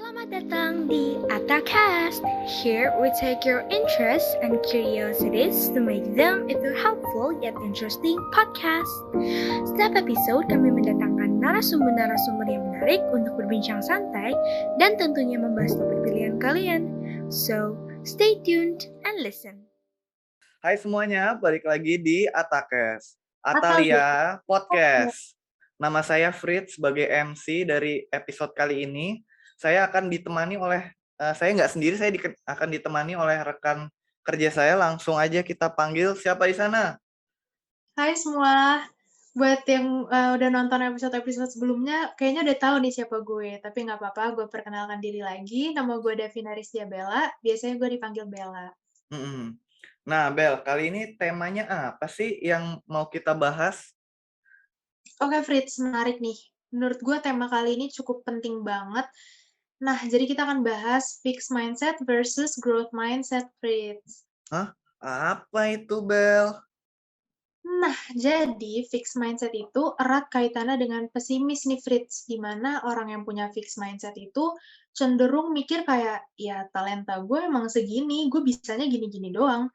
Selamat datang di AtaCast. Here we take your interests and curiosities to make them into helpful yet interesting podcast. Setiap episode kami mendatangkan narasumber-narasumber yang menarik untuk berbincang santai dan tentunya membahas topik pilihan kalian. So, stay tuned and listen. Hai semuanya, balik lagi di AtaCast, Atalia Podcast. Nama saya Fritz sebagai MC dari episode kali ini. Saya akan ditemani oleh, saya nggak sendiri, akan ditemani oleh rekan kerja saya. Langsung aja kita panggil, siapa di sana? Hai semua, buat yang udah nonton episode-episode sebelumnya, kayaknya udah tahu nih siapa gue. Tapi nggak apa-apa, gue perkenalkan diri lagi. Nama gue Davina Rizdia Bella, biasanya gue dipanggil Bella. Nah, Bel, kali ini temanya apa sih yang mau kita bahas? Oke Fritz, menarik nih. Menurut gue tema kali ini cukup penting banget. Nah, jadi kita akan bahas fixed mindset versus growth mindset, Fritz. Hah? Apa itu, Bel? Nah, jadi fixed mindset itu erat kaitannya dengan pesimis nih, Fritz. Di mana orang yang punya fixed mindset itu cenderung mikir kayak, ya talenta gue emang segini, gue bisanya gini-gini doang.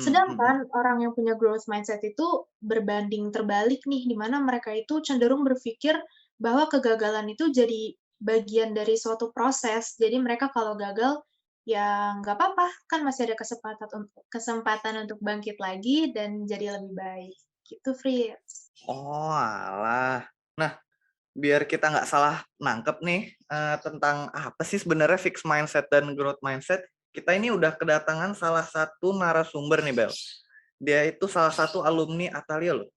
Sedangkan orang yang punya growth mindset itu berbanding terbalik nih, di mana mereka itu cenderung berpikir bahwa kegagalan itu jadi bagian dari suatu proses. Jadi mereka kalau gagal, ya nggak apa-apa, kan masih ada kesempatan untuk bangkit lagi dan jadi lebih baik. Gitu, Fritz. Oh, alah. Nah, biar kita nggak salah nangkep nih tentang apa sih sebenarnya fixed mindset dan growth mindset, kita ini udah kedatangan salah satu narasumber nih, Bel. Dia itu salah satu alumni Atalia loh.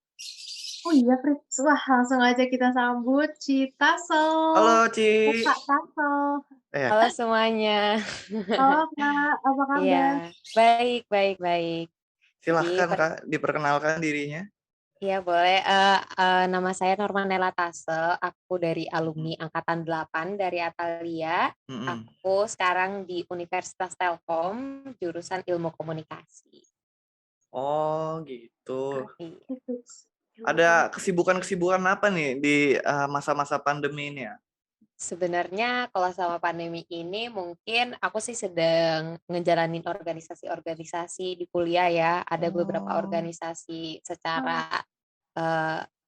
Oh iya, Fritz. Wah, langsung aja kita sambut Ci Tasel. Halo, Ci. Kak Tasel. Halo semuanya. Halo, Kak. Apa kabar? Iya, baik. Silahkan, Kak, diperkenalkan dirinya. Iya, boleh. Nama saya Normanella Tase. Aku dari alumni Angkatan 8 dari Atalia. Aku sekarang di Universitas Telkom, jurusan Ilmu Komunikasi. Oh, gitu. Iya. Ada kesibukan-kesibukan apa nih di masa-masa pandemi ini ya? Sebenarnya kalau sama pandemi ini mungkin aku sih sedang ngejalanin organisasi-organisasi di kuliah ya. Ada beberapa organisasi secara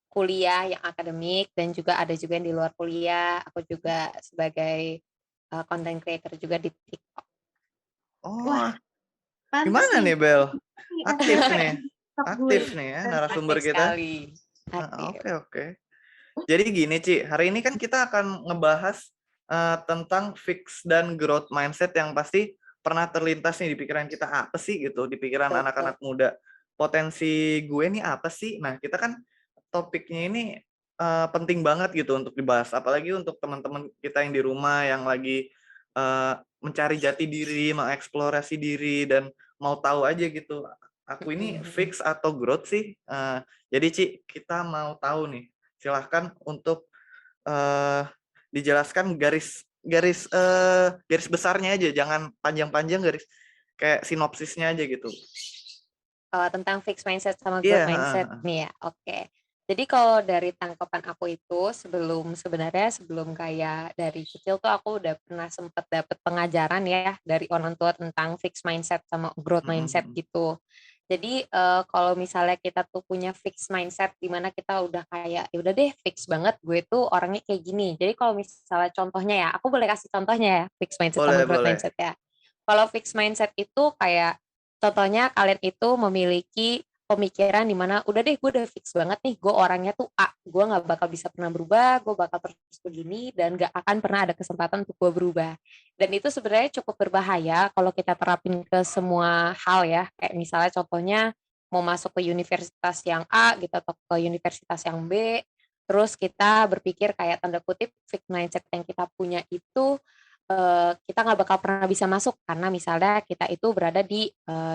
kuliah yang akademik dan juga ada juga yang di luar kuliah. Aku juga sebagai content creator juga di TikTok. Oh, wah, gimana nih, Bel? Aktif nih ya narasumber Aktif kita. Sekali. Oke. Jadi gini, Ci, hari ini kan kita akan ngebahas tentang fix dan growth mindset yang pasti pernah terlintas nih di pikiran kita, apa sih gitu, di pikiran anak-anak muda. Potensi gue nih apa sih? Nah, kita kan topiknya ini penting banget gitu untuk dibahas, apalagi untuk teman-teman kita yang di rumah yang lagi mencari jati diri, mengeksplorasi diri, dan mau tahu aja gitu, aku ini fix atau growth sih? Jadi, Ci, kita mau tahu nih. Silahkan untuk dijelaskan garis besarnya aja, jangan panjang-panjang, garis kayak sinopsisnya aja gitu. Tentang fixed mindset sama growth mindset nih ya. Oke. Jadi kalau dari tangkapan aku itu sebelum kayak dari kecil tuh aku udah pernah sempet dapet pengajaran ya dari orang tua tentang fixed mindset sama growth mindset gitu. Jadi kalau misalnya kita tuh punya fixed mindset di mana kita udah kayak ya udah deh fix banget gue tuh orangnya kayak gini. Jadi kalau misalnya contohnya ya, aku boleh kasih contohnya ya fixed mindset sama growth mindset ya. Kalau fixed mindset itu kayak contohnya kalian itu memiliki pemikiran di mana udah deh gue udah fix banget nih gue orangnya tuh A, gue nggak bakal bisa pernah berubah, gue bakal terus begini dan nggak akan pernah ada kesempatan untuk gue berubah. Dan itu sebenarnya cukup berbahaya kalau kita terapin ke semua hal ya, kayak misalnya contohnya mau masuk ke universitas yang A gitu atau ke universitas yang B, terus kita berpikir kayak tanda kutip fixed mindset yang kita punya itu kita nggak bakal pernah bisa masuk karena misalnya kita itu berada di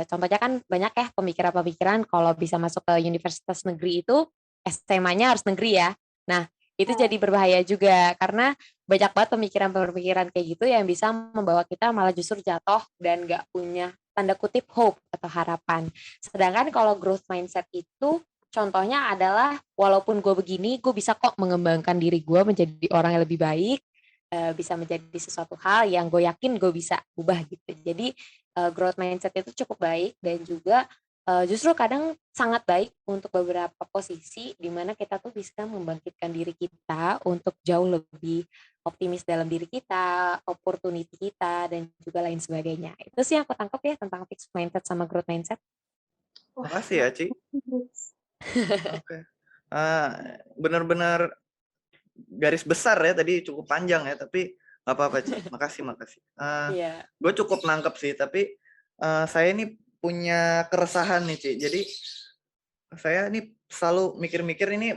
contohnya kan banyak ya pemikiran-pemikiran kalau bisa masuk ke universitas negeri itu SMA-nya harus negeri ya. Nah, itu jadi berbahaya juga karena banyak banget pemikiran-pemikiran kayak gitu yang bisa membawa kita malah justru jatuh dan nggak punya tanda kutip hope atau harapan. Sedangkan kalau growth mindset itu contohnya adalah walaupun gue begini, gue bisa kok mengembangkan diri gue menjadi orang yang lebih baik. bisa menjadi sesuatu hal yang gue yakin gue bisa ubah gitu. Jadi growth mindset itu cukup baik dan juga justru kadang sangat baik untuk beberapa posisi di mana kita tuh bisa membangkitkan diri kita untuk jauh lebih optimis dalam diri kita, opportunity kita, dan juga lain sebagainya. Itu sih yang aku tangkap ya tentang fixed mindset sama growth mindset. Wah, Makasih ya, Ci. Oke. Benar-benar garis besar ya, tadi cukup panjang ya, tapi nggak apa-apa, Ci. Makasih. Iya. Gue cukup nangkep sih, tapi saya ini punya keresahan nih, Ci. Jadi saya ini selalu mikir-mikir ini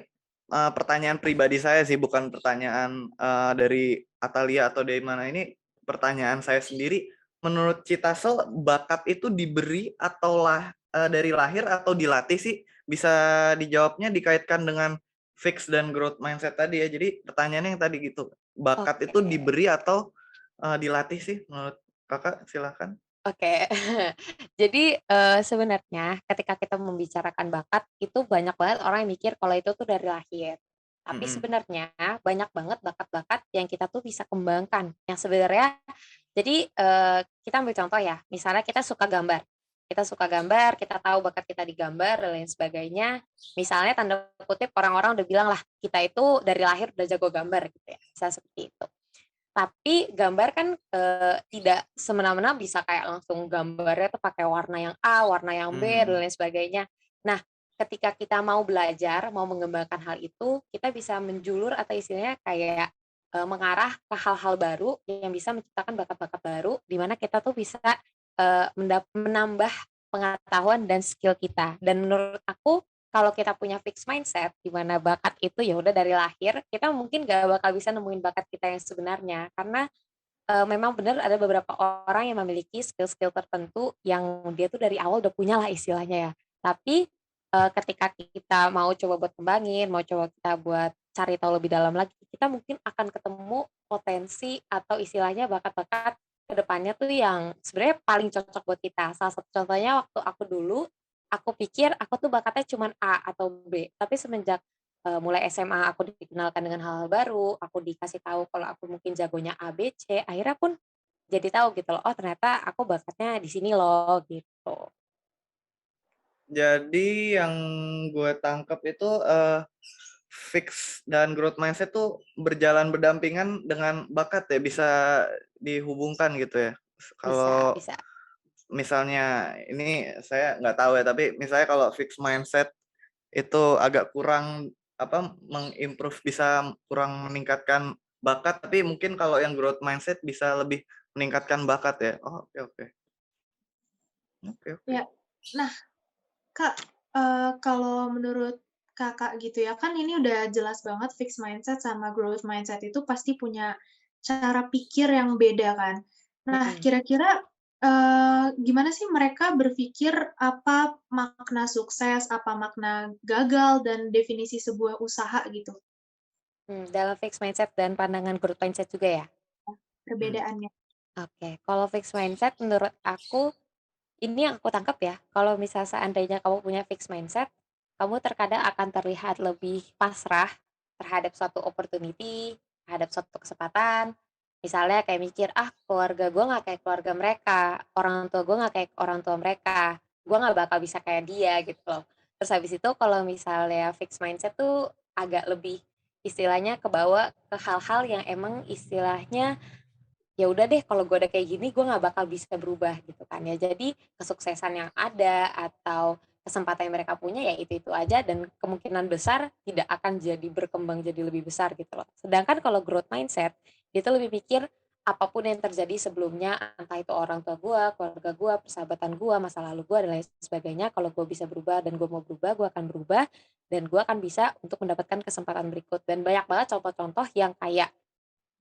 pertanyaan pribadi saya sih, bukan pertanyaan dari Atalia atau dari mana. Ini pertanyaan saya sendiri. Menurut Citaso, bakat itu diberi atau dari lahir atau dilatih sih? Bisa dijawabnya dikaitkan dengan fix dan growth mindset tadi ya. Jadi pertanyaannya yang tadi gitu. Bakat itu diberi atau dilatih sih menurut Kakak? Silakan. Oke. Jadi sebenarnya ketika kita membicarakan bakat itu banyak banget orang yang mikir kalau itu tuh dari lahir. Tapi sebenarnya banyak banget bakat-bakat yang kita tuh bisa kembangkan. Yang sebenarnya jadi kita ambil contoh ya, misalnya kita suka gambar. Kita suka gambar, kita tahu bakat kita di gambar dan lain sebagainya. Misalnya tanda kutip orang-orang udah bilang lah kita itu dari lahir udah jago gambar gitu ya. Bisa seperti itu. Tapi gambar kan tidak semena-mena bisa kayak langsung gambarnya tuh pakai warna yang A, warna yang B, dan lain sebagainya. Nah, ketika kita mau belajar, mau mengembangkan hal itu, kita bisa menjulur atau istilahnya kayak mengarah ke hal-hal baru yang bisa menciptakan bakat-bakat baru, di mana kita tuh bisa menambah pengetahuan dan skill kita. Dan menurut aku, kalau kita punya fixed mindset, di mana bakat itu ya udah dari lahir, kita mungkin gak bakal bisa nemuin bakat kita yang sebenarnya. Karena memang benar ada beberapa orang yang memiliki skill-skill tertentu yang dia tuh dari awal udah punya lah istilahnya ya. Tapi ketika kita mau coba buat kembangin, mau coba kita buat cari tahu lebih dalam lagi, kita mungkin akan ketemu potensi atau istilahnya bakat-bakat kedepannya tuh yang sebenarnya paling cocok buat kita. Salah satu contohnya waktu aku dulu, aku pikir aku tuh bakatnya cuma A atau B, tapi semenjak mulai SMA aku dikenalkan dengan hal-hal baru, aku dikasih tahu kalau aku mungkin jagonya A, B, C, akhirnya pun jadi tahu gitu loh, oh ternyata aku bakatnya di sini loh gitu. Jadi yang gue tangkap itu fix dan growth mindset tuh berjalan berdampingan dengan bakat ya, bisa dihubungkan gitu ya. Kalau Bisa. misalnya ini saya nggak tahu ya, tapi misalnya kalau fix mindset itu agak kurang mengimprove, bisa kurang meningkatkan bakat, tapi mungkin kalau yang growth mindset bisa lebih meningkatkan bakat ya. Oh, oke. Ya, nah Kak, kalau menurut Kakak gitu ya, kan ini udah jelas banget fixed mindset sama growth mindset itu pasti punya cara pikir yang beda kan. Nah, kira-kira gimana sih mereka berpikir apa makna sukses, apa makna gagal, dan definisi sebuah usaha gitu? Dalam fixed mindset dan pandangan growth mindset juga ya? Perbedaannya. Oke, kalau fixed mindset menurut aku, ini yang aku tangkap ya, kalau misal seandainya kamu punya fixed mindset, kamu terkadang akan terlihat lebih pasrah terhadap suatu opportunity, terhadap suatu kesempatan. Misalnya kayak mikir, ah keluarga gue nggak kayak keluarga mereka, orang tua gue nggak kayak orang tua mereka, gue nggak bakal bisa kayak dia gitu loh. Terus habis itu kalau misalnya fixed mindset tuh agak lebih istilahnya kebawa ke hal-hal yang emang istilahnya ya udah deh kalau gue udah kayak gini gue nggak bakal bisa berubah gitu kan ya. Jadi kesuksesan yang ada atau kesempatan yang mereka punya ya itu aja dan kemungkinan besar tidak akan jadi berkembang jadi lebih besar gitu loh. Sedangkan kalau growth mindset dia tuh lebih pikir apapun yang terjadi sebelumnya, entah itu orang tua gue, keluarga gue, persahabatan gue, masa lalu gue dan lain sebagainya, kalau gue bisa berubah dan gue mau berubah, gue akan berubah dan gue akan bisa untuk mendapatkan kesempatan berikut. Dan banyak banget contoh-contoh yang kayak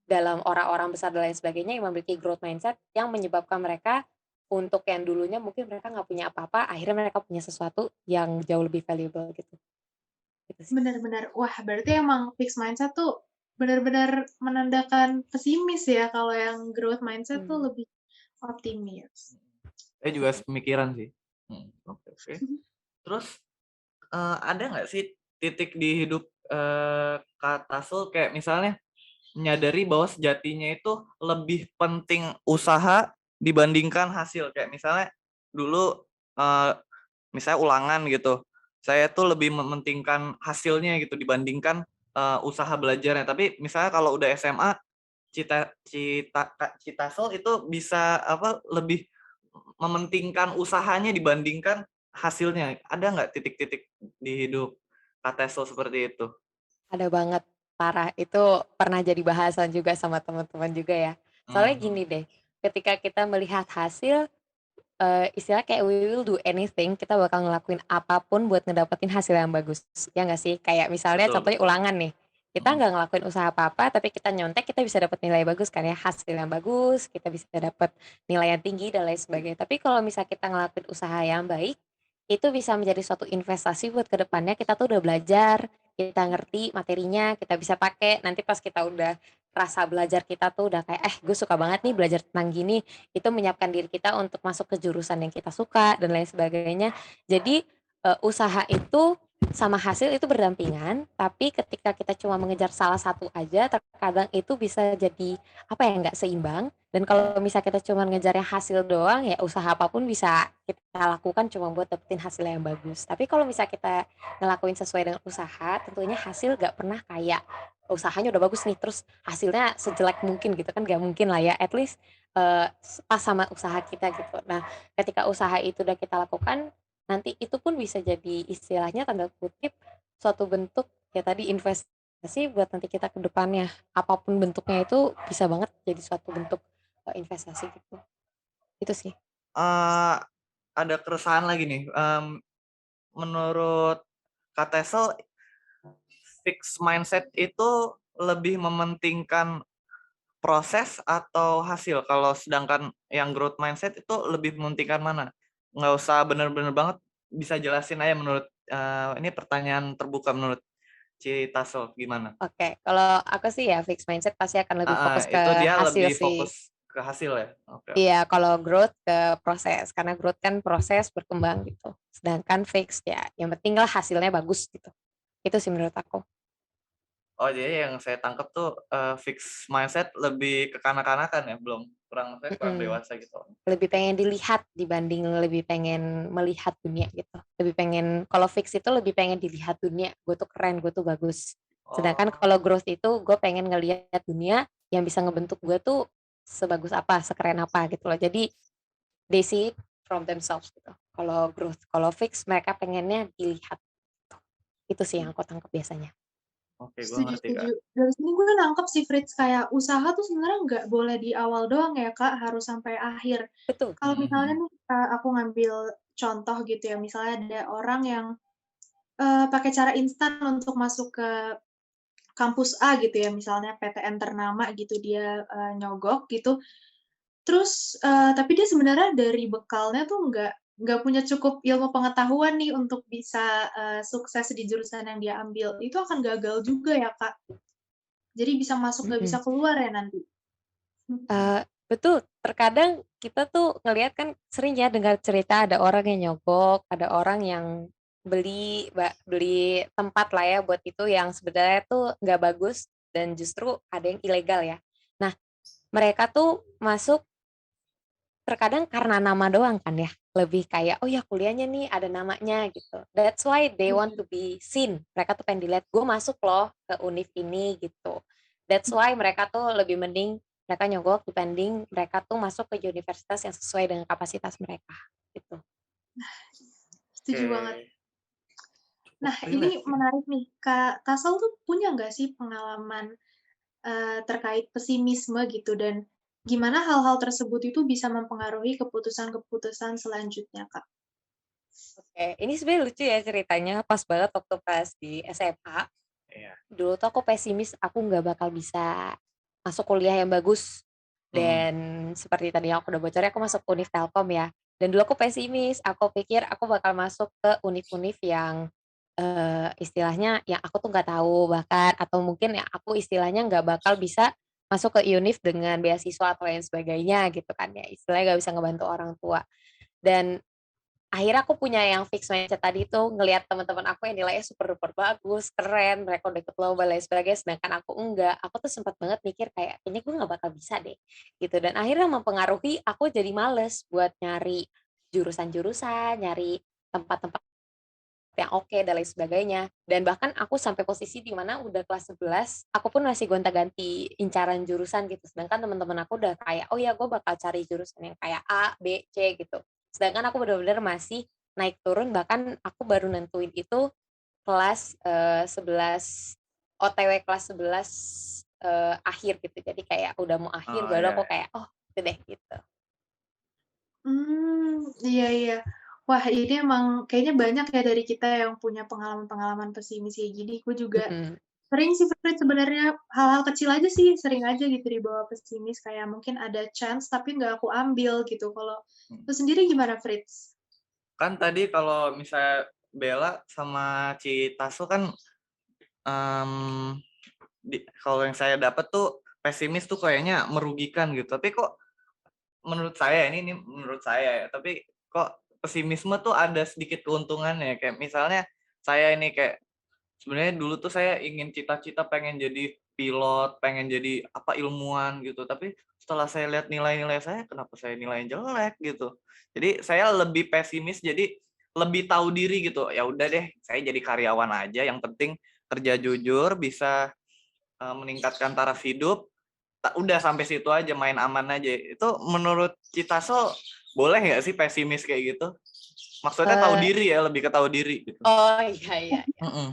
dalam orang-orang besar dan lain sebagainya yang memiliki growth mindset yang menyebabkan mereka untuk yang dulunya mungkin mereka nggak punya apa-apa, akhirnya mereka punya sesuatu yang jauh lebih valuable gitu. Gitu sih. Benar-benar. Wah, berarti emang fixed mindset tuh benar-benar menandakan pesimis ya, kalau yang growth mindset tuh lebih optimis. Saya juga pemikiran sih. Oke. Terus ada nggak sih titik di hidup Kak Tasul kayak misalnya menyadari bahwa sejatinya itu lebih penting usaha dibandingkan hasil. Kayak misalnya dulu misalnya ulangan gitu, saya tuh lebih mementingkan hasilnya gitu dibandingkan usaha belajarnya. Tapi misalnya kalau udah SMA, Citasel itu bisa lebih mementingkan usahanya dibandingkan hasilnya. Ada nggak titik-titik di hidup Kak Tesel seperti itu? Ada banget, parah. Itu pernah jadi bahasan juga sama teman-teman juga ya. Soalnya gini deh, ketika kita melihat hasil, istilah kayak we will do anything, kita bakal ngelakuin apapun buat ngedapetin hasil yang bagus. Ya nggak sih? Kayak misalnya Betul, contohnya betul. ulangan nih. Kita nggak ngelakuin usaha apa-apa, tapi kita nyontek, kita bisa dapat nilai bagus kan ya, hasil yang bagus, kita bisa dapat nilai yang tinggi dan lain sebagainya. Tapi kalau misalnya kita ngelakuin usaha yang baik, itu bisa menjadi suatu investasi buat kedepannya. Kita tuh udah belajar, kita ngerti materinya, kita bisa pakai. Nanti pas kita udah rasa belajar kita tuh udah kayak, gue suka banget nih belajar tentang gini, itu menyiapkan diri kita untuk masuk ke jurusan yang kita suka dan lain sebagainya. Jadi usaha itu sama hasil itu berdampingan, tapi ketika kita cuma mengejar salah satu aja, terkadang itu bisa jadi apa ya, nggak seimbang. Dan kalau misalnya kita cuma ngejarnya hasil doang, ya usaha apapun bisa kita lakukan cuma buat dapetin hasil yang bagus. Tapi kalau misalnya kita ngelakuin sesuai dengan usaha, tentunya hasil nggak pernah kayak usahanya udah bagus nih, terus hasilnya sejelek mungkin gitu kan, nggak mungkin lah ya. At least pas sama usaha kita gitu. Nah, ketika usaha itu udah kita lakukan, nanti itu pun bisa jadi istilahnya tanda kutip suatu bentuk ya tadi investasi buat nanti kita ke depannya. Apapun bentuknya itu bisa banget jadi suatu bentuk investasi gitu. Itu sih. Ada keresahan lagi nih. Menurut Kak Tesel, fixed mindset itu lebih mementingkan proses atau hasil? Kalau sedangkan yang growth mindset itu lebih mementingkan mana? Nggak usah bener-bener banget, bisa jelasin aja menurut ini pertanyaan terbuka menurut Citasel gimana? Oke, kalau aku sih ya fixed mindset pasti akan lebih fokus ke Itu dia hasil lebih sih. fokus ke hasil ya? Oke. Iya, kalau growth ke proses, karena growth kan proses berkembang gitu. Sedangkan fixed ya, yang penting lah hasilnya bagus gitu. Itu sih menurut aku. Oh, jadi yang saya tangkap tuh fixed mindset lebih ke kanak-kanakan ya, kurang Mm-mm. dewasa gitu. Lebih pengen dilihat dibanding lebih pengen melihat dunia gitu. Lebih pengen, kalau fix itu lebih pengen dilihat dunia, gue tuh keren, gue tuh bagus. Sedangkan Oh, kalau growth itu gue pengen ngelihat dunia yang bisa ngebentuk gue tuh sebagus apa, sekeren apa gitu loh. Jadi they see it from themselves gitu. Kalau growth, kalau fix mereka pengennya dilihat. Itu sih yang aku tangkap biasanya. oke, gue Setuju, ngerti, setuju. Kak. Dari sini gue nangkep sih, Fritz, kayak usaha tuh sebenarnya nggak boleh di awal doang ya, Kak, harus sampai akhir. Betul. Kalau misalnya nih, aku ngambil contoh gitu ya, misalnya ada orang yang pakai cara instan untuk masuk ke kampus A gitu ya, misalnya PTN ternama gitu, dia nyogok gitu. Terus, tapi dia sebenarnya dari bekalnya tuh nggak punya cukup ilmu pengetahuan nih untuk bisa sukses di jurusan yang dia ambil. Itu akan gagal juga ya, Kak. Jadi bisa masuk nggak bisa Mm-mm. keluar ya nanti? Betul, terkadang kita tuh ngelihat kan sering ya dengar cerita ada orang yang nyogok, ada orang yang beli tempat lah ya buat itu yang sebenarnya tuh nggak bagus dan justru ada yang ilegal ya. Nah, mereka tuh masuk terkadang karena nama doang kan ya, lebih kayak, "Oh ya kuliahnya nih ada namanya," gitu. That's why they want to be seen. Mereka tuh pengen dilihat, "Gue masuk loh ke univ ini," gitu. That's why mereka tuh lebih mending mereka nyogok dibanding mereka tuh masuk ke universitas yang sesuai dengan kapasitas mereka, gitu. Setuju banget. Oke, cukup Nah, ini relate sih. menarik nih, Kak Kasal tuh punya nggak sih pengalaman, terkait pesimisme gitu dan gimana hal-hal tersebut itu bisa mempengaruhi keputusan-keputusan selanjutnya, Kak? Oke, ini sebenarnya lucu ya ceritanya, pas banget waktu pas di SMA. Iya. Dulu tuh aku pesimis, aku nggak bakal bisa masuk kuliah yang bagus. Mm. Dan seperti tadi yang aku udah bocorin, aku masuk univ Telkom ya. Dan dulu aku pesimis, aku pikir aku bakal masuk ke univ-univ yang istilahnya yang aku tuh nggak tahu bahkan, atau mungkin ya aku istilahnya nggak bakal bisa masuk ke univ dengan beasiswa atau lain sebagainya gitu kan ya. Istilahnya nggak bisa ngebantu orang tua. Dan akhirnya aku punya yang fix mindset tadi tuh, ngelihat teman-teman aku yang nilainya super duper bagus, keren, mereka udah ikut lomba dan lain sebagainya, sedangkan aku enggak. Aku tuh sempat banget mikir kayak, kayaknya gue nggak bakal bisa deh, gitu. Dan akhirnya mempengaruhi aku jadi males buat nyari jurusan-jurusan, nyari tempat-tempat yang oke dan lain sebagainya. Dan bahkan aku sampai posisi di mana udah kelas 11, aku pun masih gonta-ganti incaran jurusan gitu. Sedangkan teman-teman aku udah kayak, oh ya gue bakal cari jurusan yang kayak A, B, C gitu. Sedangkan aku benar-benar masih naik turun, bahkan aku baru nentuin itu kelas 11, OTW kelas 11 akhir gitu. Jadi kayak udah mau akhir Oh baru ya, aku ya. kayak, oh itu deh gitu. Iya iya. Wah, ini emang kayaknya banyak ya dari kita yang punya pengalaman-pengalaman pesimis kayak gini. Gue juga Mm-mm. sering sih, Frit, sebenarnya hal-hal kecil aja sih, sering aja gitu dibawa pesimis, kayak mungkin ada chance tapi nggak aku ambil gitu. Kalau lu sendiri gimana, Fritz? Kan tadi kalau misalnya Bella sama Citaso kan kalau yang saya dapat tuh pesimis tuh kayaknya merugikan gitu. Tapi kok menurut saya ini menurut saya ya, tapi kok pesimisme tuh ada sedikit keuntungannya. Kayak misalnya saya ini kayak sebenarnya dulu tuh saya ingin cita-cita pengen jadi pilot, pengen jadi apa ilmuwan gitu. Tapi setelah saya lihat nilai-nilai saya, kenapa saya nilainya jelek gitu. Jadi saya lebih pesimis, jadi lebih tahu diri gitu. Ya udah deh, saya jadi karyawan aja. Yang penting kerja jujur, bisa meningkatkan taraf hidup. Udah sampai situ aja, main aman aja. Itu menurut Citaso boleh nggak sih pesimis kayak gitu? Maksudnya tahu Eh, diri ya, lebih ke tahu diri gitu. oh iya iya. Mm-mm.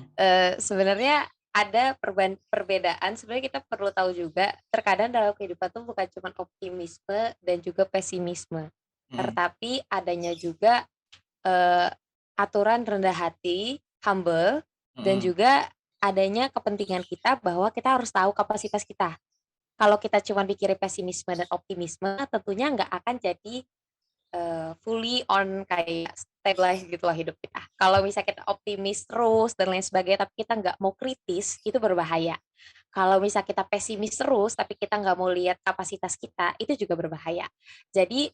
Sebenarnya ada perbedaan. Sebenarnya kita perlu tahu juga, terkadang dalam kehidupan tuh bukan cuma optimisme dan juga pesimisme, Mm-mm. tetapi adanya juga eh, aturan rendah hati, humble, dan Mm-mm. juga adanya kepentingan kita bahwa kita harus tahu kapasitas kita. Kalau kita cuma pikirin pesimisme dan optimisme, tentunya nggak akan jadi fully on kayak stabilize gitu loh hidup kita. Kalau misalnya kita optimis terus dan lain sebagainya, tapi kita nggak mau kritis, itu berbahaya. Kalau misalnya kita pesimis terus, tapi kita nggak mau lihat kapasitas kita, itu juga berbahaya. Jadi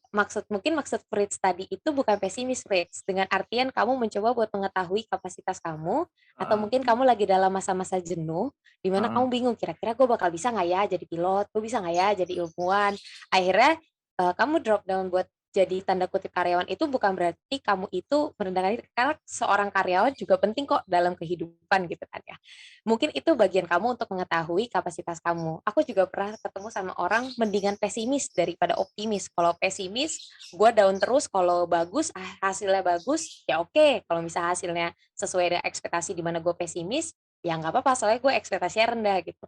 mungkin maksud Fritz tadi itu bukan pesimis, Fritz, dengan artian kamu mencoba buat mengetahui kapasitas kamu, atau Ah, mungkin kamu lagi dalam masa-masa jenuh, di mana ah, kamu bingung, kira-kira gue bakal bisa nggak ya jadi pilot, gue bisa nggak ya jadi ilmuwan. Akhirnya kamu drop down buat jadi tanda kutip karyawan, itu bukan berarti kamu itu merendahkan diri, karena seorang karyawan juga penting kok dalam kehidupan gitu kan ya. Mungkin itu bagian kamu untuk mengetahui kapasitas kamu. Aku juga pernah ketemu sama orang mendingan pesimis daripada optimis. Kalau pesimis, gue down terus. Kalau bagus, hasilnya bagus, ya oke. Kalau misalnya hasilnya sesuai dengan ekspektasi di mana gue pesimis, ya nggak apa-apa, soalnya gue ekspektasinya rendah gitu.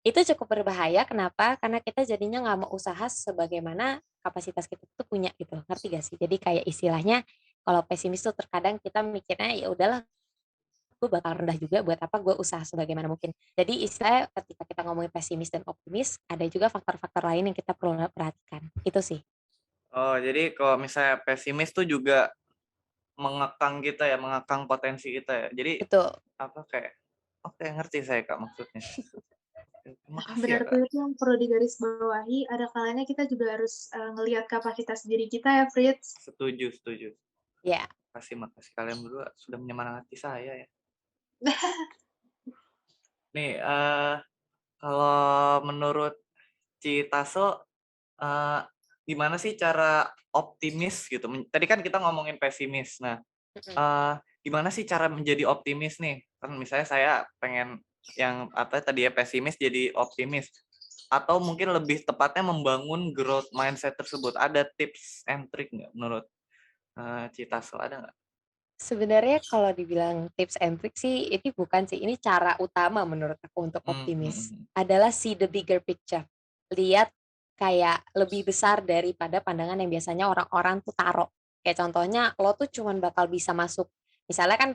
Itu cukup berbahaya. Kenapa? Karena kita jadinya nggak mau usaha sebagaimana kapasitas kita tuh punya gitu. Ngerti gak sih? Jadi kayak istilahnya kalau pesimis tuh terkadang kita mikirnya ya udahlah, gue bakal rendah juga, buat apa gue usaha sebagaimana mungkin. Jadi istilah ketika kita ngomongin pesimis dan optimis, ada juga faktor-faktor lain yang kita perlu perhatikan. Itu sih. oh, jadi kalau misalnya pesimis tuh juga mengekang kita ya, mengekang potensi kita ya. Jadi Betul. apa kayak, oke ngerti saya Kak maksudnya. Terima kasih ya Benar tuh, Kak. itu yang perlu digarisbawahi, ada kalanya kita juga harus, ngelihat kapasitas diri kita ya, Fritz. Setuju, setuju. Ya. Makasih kalian berdua sudah menyemangati saya ya. Nih, kalau menurut Citaso, eh, gimana sih cara optimis gitu? Tadi kan kita ngomongin pesimis. Nah, gimana sih cara menjadi optimis nih? Kan misalnya saya pengen yang apa tadi ya pesimis jadi optimis. Atau mungkin lebih tepatnya membangun growth mindset tersebut. Ada tips and trick nggak menurut Citaso? Ada nggak? Sebenarnya kalau dibilang tips and trick sih, ini bukan sih. Ini cara utama menurut aku untuk Hmm, hmm, optimis. hmm. Adalah see the bigger picture. Lihat kayak lebih besar daripada pandangan yang biasanya orang-orang tuh taruh. Kayak contohnya, lo tuh cuman bakal bisa masuk. Misalnya kan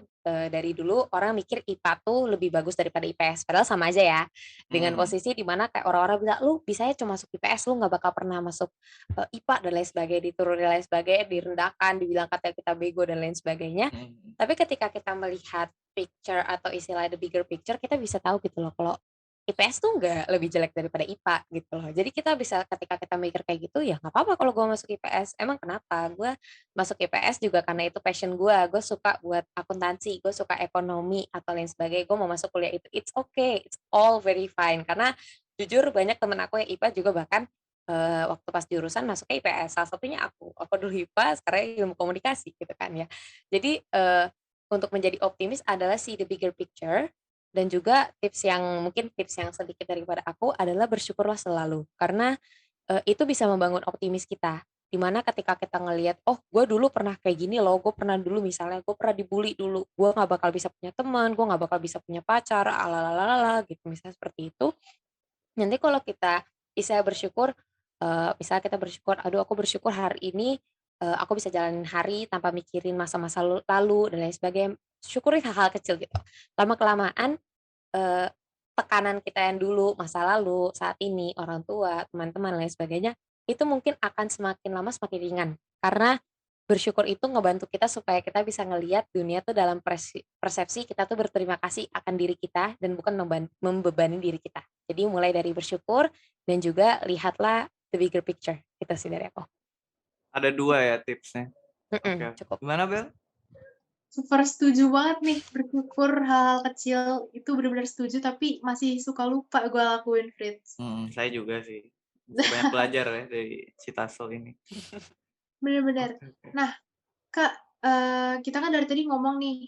dari dulu orang mikir IPA tuh lebih bagus daripada IPS. Padahal sama aja ya. Dengan Hmm. posisi dimana kayak orang-orang bilang, lu bisanya cuma masuk IPS, lu nggak bakal pernah masuk IPA dan lain sebagainya, diturunin dan lain sebagainya, direndahkan, dibilang kata kita bego dan lain sebagainya. Hmm. Tapi ketika kita melihat picture atau istilah the bigger picture, kita bisa tahu gitu loh, kalau IPS tuh nggak lebih jelek daripada IPA gitu loh. Jadi kita bisa ketika kita mikir kayak gitu ya nggak apa-apa kalau gue masuk IPS. Emang kenapa? Gue masuk IPS juga karena itu passion gue. Gue suka buat akuntansi, gue suka ekonomi atau lain sebagainya. Gue mau masuk kuliah itu, it's okay, it's all very fine. Karena jujur banyak temen aku yang IPA juga bahkan waktu pas jurusan masuk ke IPS. Salah satunya aku dulu IPA, sekarang ilmu komunikasi gitu kan ya. Jadi untuk menjadi optimis adalah see the bigger picture. Dan juga tips yang sedikit daripada aku adalah bersyukurlah selalu. Karena itu bisa membangun optimis kita. Dimana ketika kita ngelihat, oh gue dulu pernah kayak gini loh, gue pernah dulu misalnya, gue pernah dibully dulu, gue gak bakal bisa punya teman, gue gak bakal bisa punya pacar, alalalala gitu, misalnya seperti itu. Nanti kalau kita bisa bersyukur, misalnya kita bersyukur, aduh aku bersyukur hari ini aku bisa jalanin hari tanpa mikirin masa-masa lalu dan lain sebagainya. Syukuri hal-hal kecil gitu. Lama-kelamaan eee, tekanan kita yang dulu, masa lalu, saat ini, orang tua, teman-teman, lain sebagainya, itu mungkin akan semakin lama semakin ringan. Karena bersyukur itu ngebantu kita supaya kita bisa ngelihat dunia tuh dalam persepsi kita tuh berterima kasih akan diri kita dan bukan membebani diri kita. Jadi mulai dari bersyukur dan juga lihatlah the bigger picture, itu sih dari aku. Ada 2 ya tipsnya. Oke. Cukup. Gimana Bel? Super setuju banget nih, bersyukur hal-hal kecil itu benar-benar setuju, tapi masih suka lupa gue lakuin, Fritz. Saya juga sih. Banyak belajar ya dari Citaso ini. Bener-bener. Oke. Nah, Kak, kita kan dari tadi ngomong nih,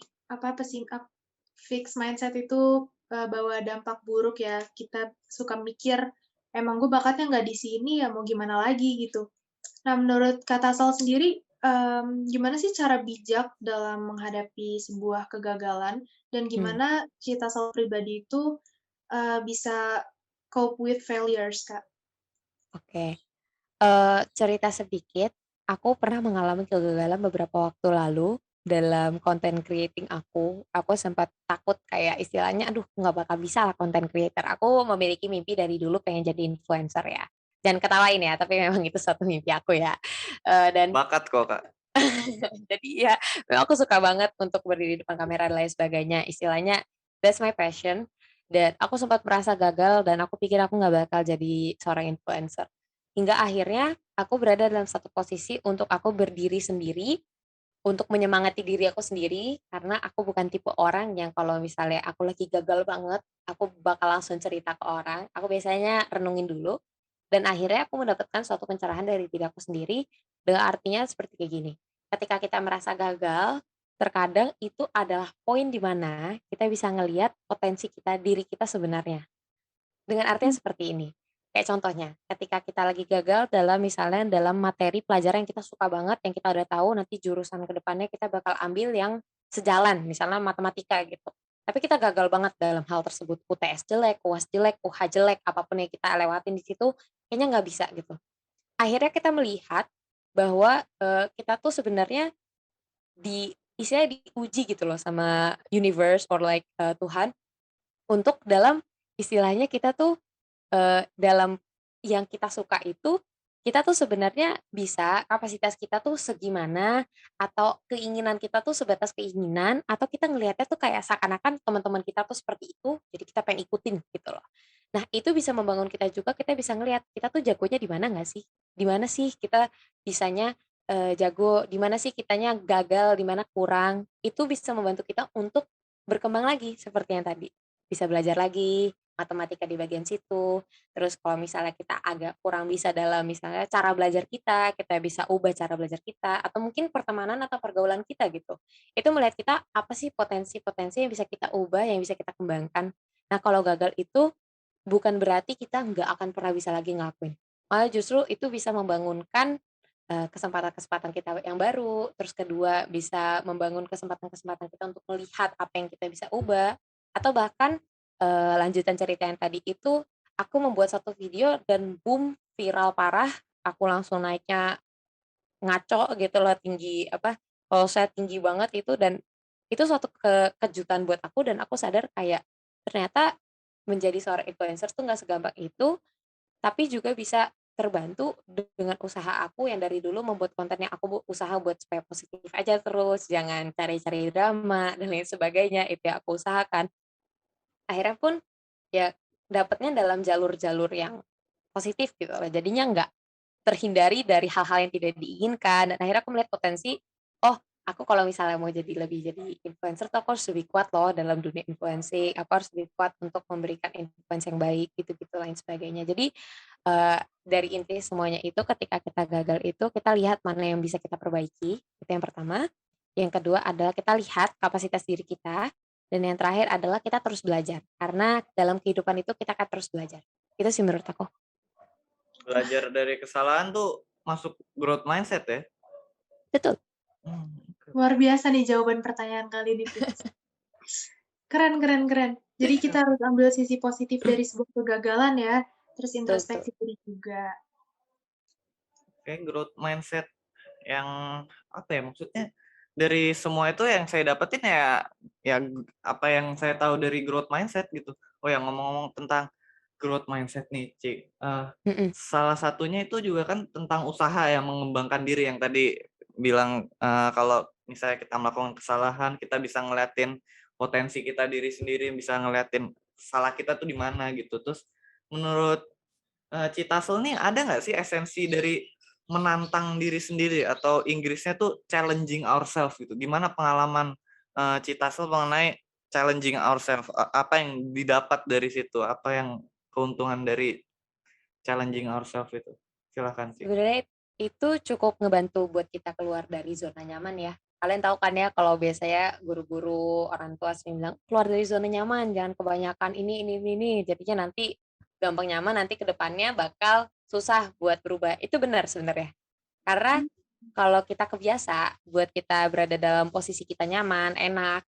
fixed mindset itu bawa dampak buruk ya. Kita suka mikir, emang gue bakatnya nggak di sini ya mau gimana lagi gitu. Nah, menurut Kak Tasal sendiri, gimana sih cara bijak dalam menghadapi sebuah kegagalan dan gimana si Tasal pribadi itu bisa cope with failures, Kak? Oke. Cerita sedikit, aku pernah mengalami kegagalan beberapa waktu lalu dalam content creating aku. Aku sempat takut kayak istilahnya, aduh nggak bakal bisa lah content creator. Aku memiliki mimpi dari dulu pengen jadi influencer ya. Jangan ketawain ya, tapi memang itu suatu mimpi aku ya. Dan Bakat kok, Kak. jadi ya, memang aku suka banget untuk berdiri di depan kamera dan lain sebagainya. Istilahnya, that's my passion. Dan aku sempat merasa gagal dan aku pikir aku nggak bakal jadi seorang influencer. Hingga akhirnya aku berada dalam satu posisi untuk aku berdiri sendiri, untuk menyemangati diri aku sendiri, karena aku bukan tipe orang yang kalau misalnya aku lagi gagal banget, aku bakal langsung cerita ke orang. Aku biasanya renungin dulu, dan akhirnya aku mendapatkan suatu pencerahan dari diri aku sendiri, dengan artinya seperti kayak gini, ketika kita merasa gagal, terkadang itu adalah poin di mana kita bisa ngelihat potensi kita, diri kita sebenarnya. Dengan artian seperti ini, kayak contohnya, ketika kita lagi gagal dalam misalnya dalam materi pelajaran yang kita suka banget, yang kita udah tahu nanti jurusan ke depannya kita bakal ambil yang sejalan, misalnya matematika gitu. Tapi kita gagal banget dalam hal tersebut, UTS jelek, UAS jelek, UH jelek, apapun yang kita lewatin di situ, kayaknya nggak bisa gitu. Akhirnya kita melihat bahwa kita tuh sebenarnya istilahnya diuji gitu loh sama universe or like Tuhan untuk dalam istilahnya kita tuh dalam yang kita suka itu, kita tuh sebenarnya bisa kapasitas kita tuh segimana, atau keinginan kita tuh sebatas keinginan, atau kita ngelihatnya tuh kayak seakan-akan teman-teman kita tuh seperti itu, jadi kita pengen ikutin gitu loh. Nah, itu bisa membangun kita juga, kita bisa ngelihat kita tuh jagonya di mana nggak sih? Di mana sih kita bisanya jago, di mana sih kitanya gagal, di mana kurang. Itu bisa membantu kita untuk berkembang lagi seperti yang tadi. Bisa belajar lagi matematika di bagian situ. Terus kalau misalnya kita agak kurang bisa dalam misalnya cara belajar kita bisa ubah cara belajar kita, atau mungkin pertemanan atau pergaulan kita gitu. Itu melihat kita apa sih potensi-potensi yang bisa kita ubah, yang bisa kita kembangkan. Nah, kalau gagal itu bukan berarti kita nggak akan pernah bisa lagi ngelakuin. Malah justru itu bisa membangunkan kesempatan-kesempatan kita yang baru, terus kedua bisa membangun kesempatan-kesempatan kita untuk melihat apa yang kita bisa ubah, atau bahkan lanjutan cerita yang tadi itu, aku membuat satu video dan boom, viral parah, aku langsung naiknya ngaco gitu loh, tinggi follow-saya tinggi banget itu, dan itu suatu kejutan buat aku dan aku sadar kayak ternyata menjadi seorang influencer tuh nggak segampang itu, tapi juga bisa terbantu dengan usaha aku yang dari dulu membuat konten yang aku usaha buat supaya positif aja terus, jangan cari-cari drama dan lain sebagainya, itu yang aku usahakan. Akhirnya pun ya dapatnya dalam jalur-jalur yang positif gitu loh. Jadinya nggak terhindari dari hal-hal yang tidak diinginkan, dan akhirnya aku melihat potensi, oh aku kalau misalnya mau jadi influencer tuh aku harus lebih kuat loh dalam dunia influencing, aku harus lebih kuat untuk memberikan influence yang baik gitu-gitu lain sebagainya. Jadi dari inti semuanya itu ketika kita gagal itu kita lihat mana yang bisa kita perbaiki, itu yang pertama. Yang kedua adalah kita lihat kapasitas diri kita, dan yang terakhir adalah kita terus belajar. Karena dalam kehidupan itu kita akan terus belajar. Itu sih menurut aku. Belajar dari kesalahan tuh masuk growth mindset ya. Betul. Luar biasa nih jawaban pertanyaan kali ini, Fritz. Keren. Jadi kita harus ambil sisi positif dari sebuah kegagalan ya, terus introspeksi diri juga. Oke, growth mindset yang apa ya maksudnya? Dari semua itu yang saya dapetin ya apa yang saya tahu dari growth mindset gitu. Oh ya, ngomong-ngomong tentang growth mindset nih, Ci. Salah satunya itu juga kan tentang usaha yang mengembangkan diri yang tadi bilang kalau misalnya kita melakukan kesalahan, kita bisa ngeliatin potensi kita diri sendiri, bisa ngeliatin salah kita tuh di mana gitu. Terus menurut Citasel nih ada nggak sih esensi dari menantang diri sendiri atau Inggrisnya tuh challenging ourselves gitu. Gimana pengalaman Citasel mengenai challenging ourselves? Apa yang didapat dari situ? Apa yang keuntungan dari challenging ourselves itu? Silakan sih. Sebenarnya itu cukup ngebantu buat kita keluar dari zona nyaman ya. Kalian tahu kan ya kalau biasanya guru-guru orang tua sering bilang keluar dari zona nyaman, jangan kebanyakan ini. Jadinya nanti gampang nyaman, nanti kedepannya bakal susah buat berubah. Itu benar sebenarnya. Karena kalau kita kebiasa buat kita berada dalam posisi kita nyaman, enak,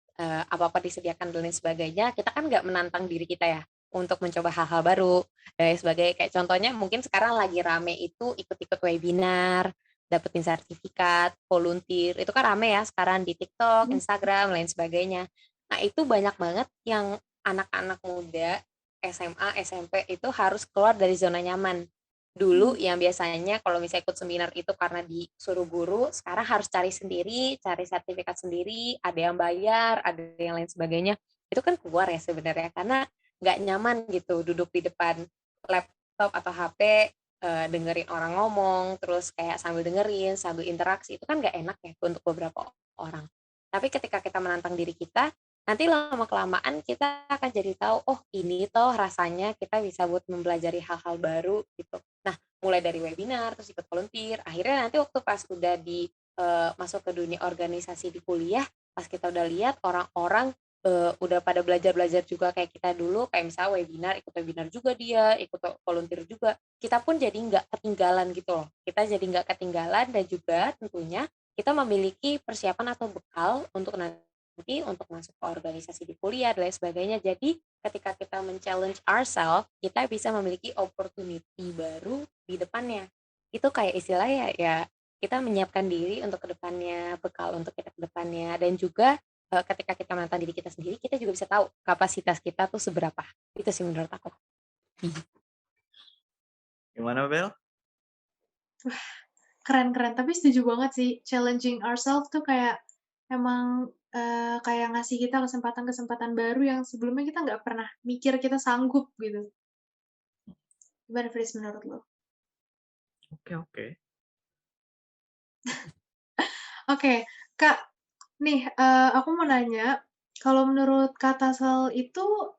apa-apa disediakan dan lain sebagainya, kita kan nggak menantang diri kita ya untuk mencoba hal-hal baru dan sebagai kayak contohnya mungkin sekarang lagi rame itu ikut-ikut webinar, dapetin sertifikat, volunteer, itu kan rame ya sekarang di TikTok, Instagram, lain sebagainya. Nah itu banyak banget yang anak-anak muda SMA, SMP itu harus keluar dari zona nyaman. Dulu yang biasanya kalau misalnya ikut seminar itu karena disuruh guru, sekarang harus cari sendiri, cari sertifikat sendiri, ada yang bayar, ada yang lain sebagainya. Itu kan keluar ya sebenarnya karena nggak nyaman gitu duduk di depan laptop atau HP dengerin orang ngomong terus kayak sambil dengerin sambil interaksi itu kan nggak enak ya untuk beberapa orang. Tapi ketika kita menantang diri kita nanti lama kelamaan kita akan jadi tahu oh ini toh rasanya kita bisa buat mempelajari hal-hal baru gitu. Nah mulai dari webinar terus ikut volunteer akhirnya nanti waktu pas udah di masuk ke dunia organisasi di kuliah pas kita udah lihat orang-orang udah pada belajar-belajar juga kayak kita dulu, kayak misalnya webinar, ikut webinar juga dia, ikut volunteer juga. Kita pun jadi nggak ketinggalan gitu loh. Kita jadi nggak ketinggalan dan juga tentunya kita memiliki persiapan atau bekal untuk nanti untuk masuk ke organisasi di kuliah dan lain sebagainya. Jadi ketika kita men-challenge ourselves, kita bisa memiliki opportunity baru di depannya. Itu kayak istilahnya ya kita menyiapkan diri untuk kedepannya, bekal untuk kita kedepannya, dan juga ketika kita menantang diri kita sendiri, kita juga bisa tahu kapasitas kita tuh seberapa. Itu sih menurut aku. Gimana, Bel? Keren. Tapi setuju banget sih, challenging ourselves tuh kayak emang kayak ngasih kita kesempatan-kesempatan baru yang sebelumnya kita nggak pernah mikir kita sanggup gitu. Gimana, Fris, menurut lo? Oke. Oke, Kak, nih aku mau nanya, kalau menurut Kak Tasel itu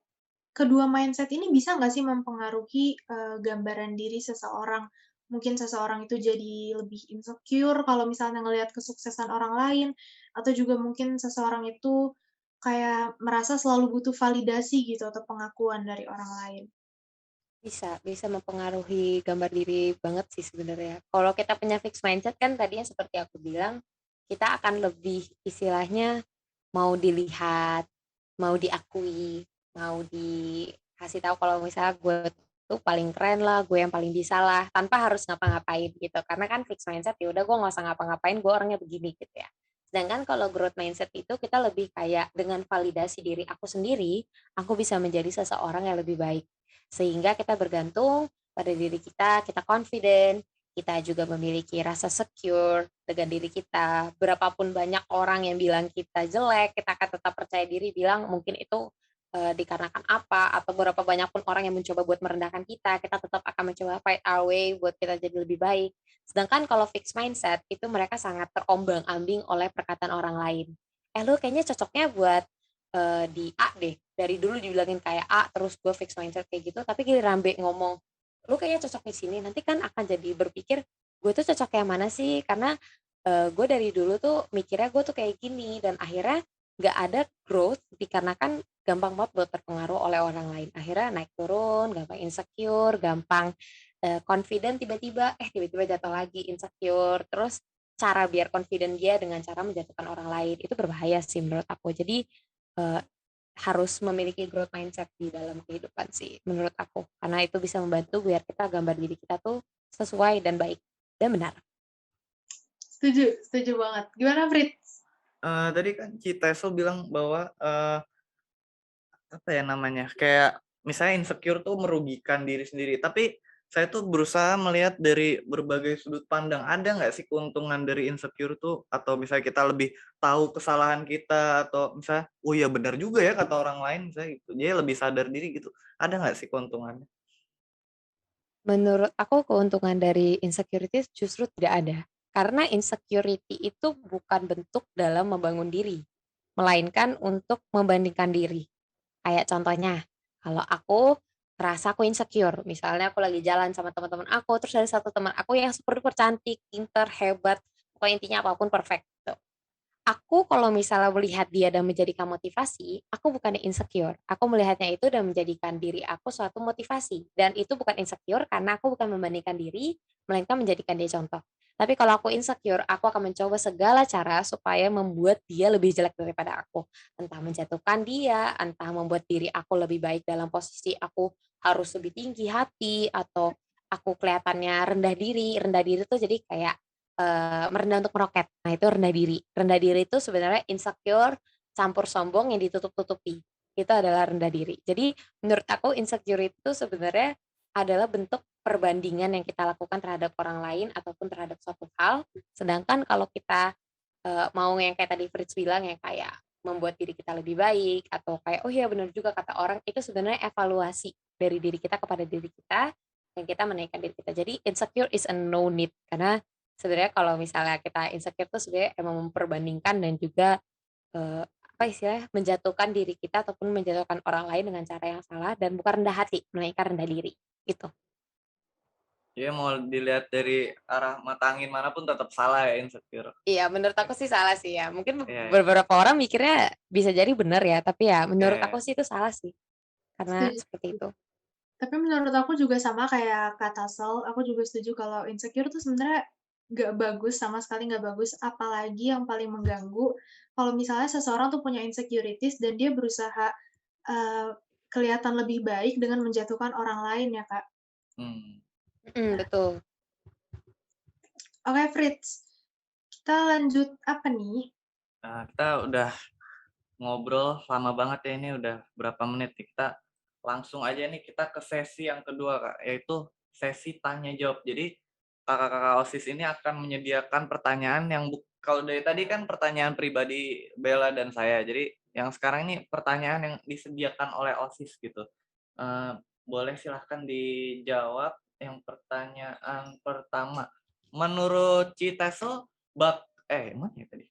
kedua mindset ini bisa nggak sih mempengaruhi gambaran diri seseorang? Mungkin seseorang itu jadi lebih insecure kalau misalnya ngelihat kesuksesan orang lain, atau juga mungkin seseorang itu kayak merasa selalu butuh validasi gitu atau pengakuan dari orang lain. Bisa mempengaruhi gambar diri banget sih sebenarnya. Kalau kita punya fixed mindset kan tadinya seperti aku bilang, kita akan lebih istilahnya mau dilihat, mau diakui, mau dikasih tahu kalau misalnya gue tuh paling keren lah, gue yang paling bisa lah, tanpa harus ngapa-ngapain gitu. Karena kan fixed mindset ya udah gue nggak usah ngapa-ngapain, gue orangnya begini gitu ya. Sedangkan kalau growth mindset itu kita lebih kayak dengan validasi diri aku sendiri, aku bisa menjadi seseorang yang lebih baik. Sehingga kita bergantung pada diri kita confident, kita juga memiliki rasa secure dengan diri kita. Berapapun banyak orang yang bilang kita jelek, kita akan tetap percaya diri bilang mungkin itu dikarenakan apa, atau berapa banyak pun orang yang mencoba buat merendahkan kita tetap akan mencoba fight our way buat kita jadi lebih baik. Sedangkan kalau fixed mindset, itu mereka sangat terombang-ambing oleh perkataan orang lain. Lu kayaknya cocoknya buat di A deh. Dari dulu dibilangin kayak A, terus gue fixed mindset kayak gitu, tapi giliran B ngomong, lu kayaknya cocok di sini, nanti kan akan jadi berpikir, gue tuh cocok yang mana sih? Karena gue dari dulu tuh mikirnya gue tuh kayak gini, dan akhirnya nggak ada growth dikarenakan gampang banget buat terpengaruh oleh orang lain. Akhirnya naik turun, gampang insecure, gampang confident tiba-tiba jatuh lagi insecure. Terus cara biar confident dia dengan cara menjatuhkan orang lain itu berbahaya sih menurut aku. Jadi eh, harus memiliki growth mindset di dalam kehidupan sih menurut aku. Karena itu bisa membantu biar kita gambar diri kita tuh sesuai dan baik dan benar. Setuju banget. Gimana, Fritz? Tadi kan Citeso bilang bahwa apa ya namanya, kayak misalnya insecure tuh merugikan diri sendiri. Tapi saya tuh berusaha melihat dari berbagai sudut pandang. Ada nggak sih keuntungan dari insecure tuh? Atau misalnya kita lebih tahu kesalahan kita, atau misalnya, oh iya benar juga ya kata orang lain, misalnya gitu. Jadi lebih sadar diri gitu. Ada nggak sih keuntungannya? Menurut aku keuntungan dari insecurity justru tidak ada. Karena insecurity itu bukan bentuk dalam membangun diri, melainkan untuk membandingkan diri. Kayak contohnya, kalau aku merasa aku insecure, misalnya aku lagi jalan sama teman-teman aku, terus ada satu teman aku yang super duper cantik, pinter, hebat, pokoknya intinya apapun perfect. Gitu. Aku kalau misalnya melihat dia dan menjadikan motivasi, aku bukannya insecure. Aku melihatnya itu dan menjadikan diri aku suatu motivasi. Dan itu bukan insecure karena aku bukan membandingkan diri, melainkan menjadikan dia contoh. Tapi kalau aku insecure, aku akan mencoba segala cara supaya membuat dia lebih jelek daripada aku. Entah menjatuhkan dia, entah membuat diri aku lebih baik dalam posisi aku harus lebih tinggi hati, atau aku kelihatannya rendah diri. Rendah diri tuh jadi kayak merendah untuk meroket. Nah, itu rendah diri. Rendah diri itu sebenarnya insecure campur sombong yang ditutup-tutupi. Itu adalah rendah diri. Jadi menurut aku insecure itu sebenarnya adalah bentuk perbandingan yang kita lakukan terhadap orang lain ataupun terhadap suatu hal. Sedangkan kalau kita mau yang kayak tadi Fritz bilang yang kayak membuat diri kita lebih baik atau kayak oh iya benar juga kata orang, itu sebenarnya evaluasi dari diri kita kepada diri kita yang kita menaikkan diri kita. Jadi insecure is a no need karena sebenarnya kalau misalnya kita insecure tuh sebenarnya emang memperbandingkan dan juga apa istilahnya menjatuhkan diri kita ataupun menjatuhkan orang lain dengan cara yang salah dan bukan rendah hati melainkan rendah diri gitu. Ya mau dilihat dari arah mata angin manapun tetap salah ya insecure. Iya, menurut aku sih salah sih ya. Mungkin Iya, beberapa orang mikirnya bisa jadi benar ya, tapi ya menurut iya. aku sih itu salah sih. Karena seperti Setuju. itu. Tapi menurut aku juga sama kayak kata Sal, aku juga setuju kalau insecure tuh sebenarnya nggak bagus, sama sekali nggak bagus. Apalagi yang paling mengganggu, kalau misalnya seseorang tuh punya insecurities dan dia berusaha eee, kelihatan lebih baik dengan menjatuhkan orang lain ya, Kak. Hmm. Betul. Oke, Fritz, kita lanjut apa nih? Nah, kita udah ngobrol lama banget ya, ini udah berapa menit nih. Kita langsung aja nih kita ke sesi yang kedua Kak, yaitu sesi tanya jawab. Jadi kakak-kakak OSIS ini akan menyediakan pertanyaan yang kalau dari tadi kan pertanyaan pribadi Bella dan saya. Jadi yang sekarang ini pertanyaan yang disediakan oleh OSIS gitu. Boleh silahkan dijawab. Yang pertanyaan pertama, menurut Citeso mana ya tadi?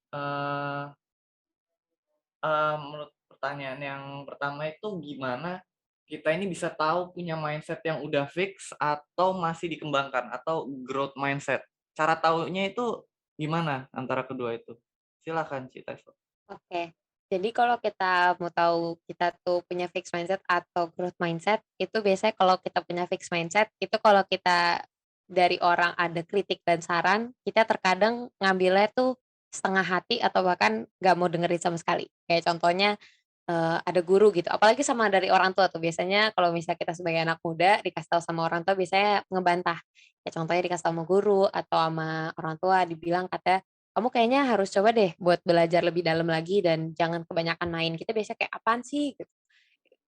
Menurut pertanyaan yang pertama itu gimana kita ini bisa tahu punya mindset yang udah fix atau masih dikembangkan atau growth mindset? Cara taunya itu gimana antara kedua itu? Silakan Citeso. Oke. Jadi kalau kita mau tahu kita tuh punya fixed mindset atau growth mindset, itu biasanya kalau kita punya fixed mindset, itu kalau kita dari orang ada kritik dan saran, kita terkadang ngambilnya tuh setengah hati atau bahkan nggak mau dengerin sama sekali. Kayak contohnya ada guru gitu, apalagi sama dari orang tua tuh biasanya kalau misalnya kita sebagai anak muda dikasih tahu sama orang tua biasanya ngebantah. Kayak contohnya dikasih tahu sama guru atau sama orang tua dibilang katanya, "Kamu kayaknya harus coba deh buat belajar lebih dalam lagi dan jangan kebanyakan main." Kita biasanya kayak, "Apaan sih?" Gitu.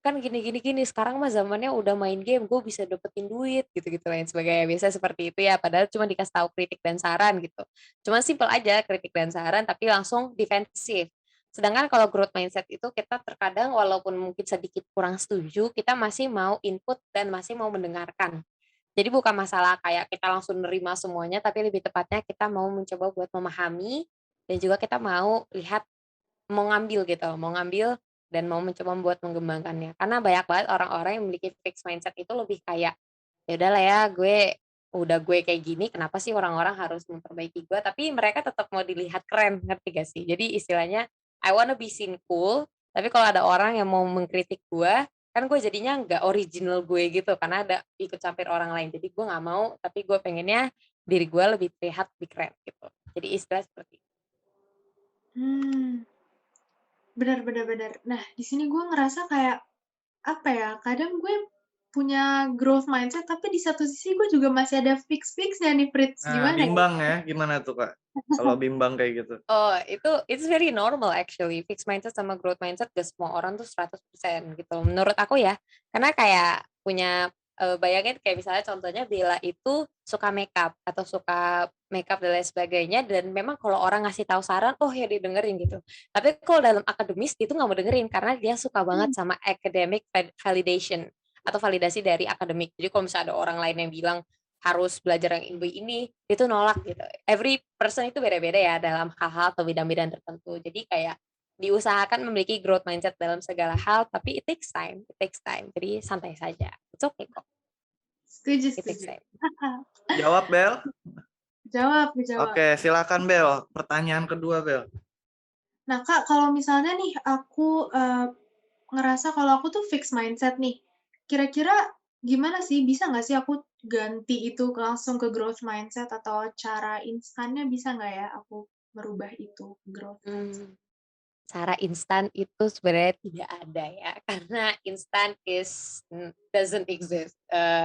"Kan gini gini gini, sekarang mah zamannya udah main game, gue bisa dapetin duit," gitu-gitu lain sebagainya. Biasanya seperti itu ya, padahal cuma dikasih tahu kritik dan saran gitu. Cuma simpel aja kritik dan saran tapi langsung defensif. Sedangkan kalau growth mindset itu kita terkadang walaupun mungkin sedikit kurang setuju, kita masih mau input dan masih mau mendengarkan. Jadi bukan masalah kayak kita langsung nerima semuanya, tapi lebih tepatnya kita mau mencoba buat memahami dan juga kita mau lihat, mau ngambil gitu, mau ngambil dan mau mencoba buat mengembangkannya. Karena banyak banget orang-orang yang memiliki fixed mindset itu lebih kayak, ya udahlah ya gue kayak gini, kenapa sih orang-orang harus memperbaiki gue? Tapi mereka tetap mau dilihat keren, ngerti gak sih? Jadi istilahnya I wanna be seen cool, tapi kalau ada orang yang mau mengkritik gue, kan gue jadinya nggak original gue gitu, karena ada ikut campur orang lain. Jadi gue nggak mau, tapi gue pengennya diri gue lebih terlihat lebih keren gitu. Jadi istilah seperti itu. Hmm, benar benar benar. Nah, di sini gue ngerasa kayak, apa ya, kadang gue punya growth mindset, tapi di satu sisi gue juga masih ada fix-fixnya nih, Fritz. Nah, Gimana ya? bimbang ya, gimana tuh Kak? Kalau bimbang kayak gitu. Oh, itu it's very normal actually. Fixed mindset sama growth mindset gak semua orang tuh 100% gitu. Menurut aku ya. Karena kayak punya bayangin kayak misalnya contohnya Bella itu suka makeup atau suka makeup dan lain sebagainya, dan memang kalau orang ngasih tahu saran, oh ya didengerin gitu. Tapi kalau dalam akademis itu nggak mau dengerin karena dia suka banget Hmm, sama academic validation atau validasi dari akademik. Jadi kalau misalnya ada orang lain yang bilang harus belajar yang ini itu nolak gitu. Every person itu beda-beda ya dalam hal-hal atau bidang-bidang tertentu. Jadi kayak diusahakan memiliki growth mindset dalam segala hal, tapi it takes time. Jadi santai saja. It's okay kok. setuju, It takes setuju. time. Jawab Bel. Jawab, jawab. Oke, silakan Bel. Pertanyaan kedua Bel. Nah, Kak, kalau misalnya nih aku ngerasa kalau aku tuh fix mindset nih, kira-kira gimana sih? Bisa nggak sih aku ganti itu langsung ke growth mindset, atau cara instannya bisa nggak ya aku merubah itu ke growth mindset? Cara instan itu sebenarnya tidak ada ya, karena instan doesn't exist.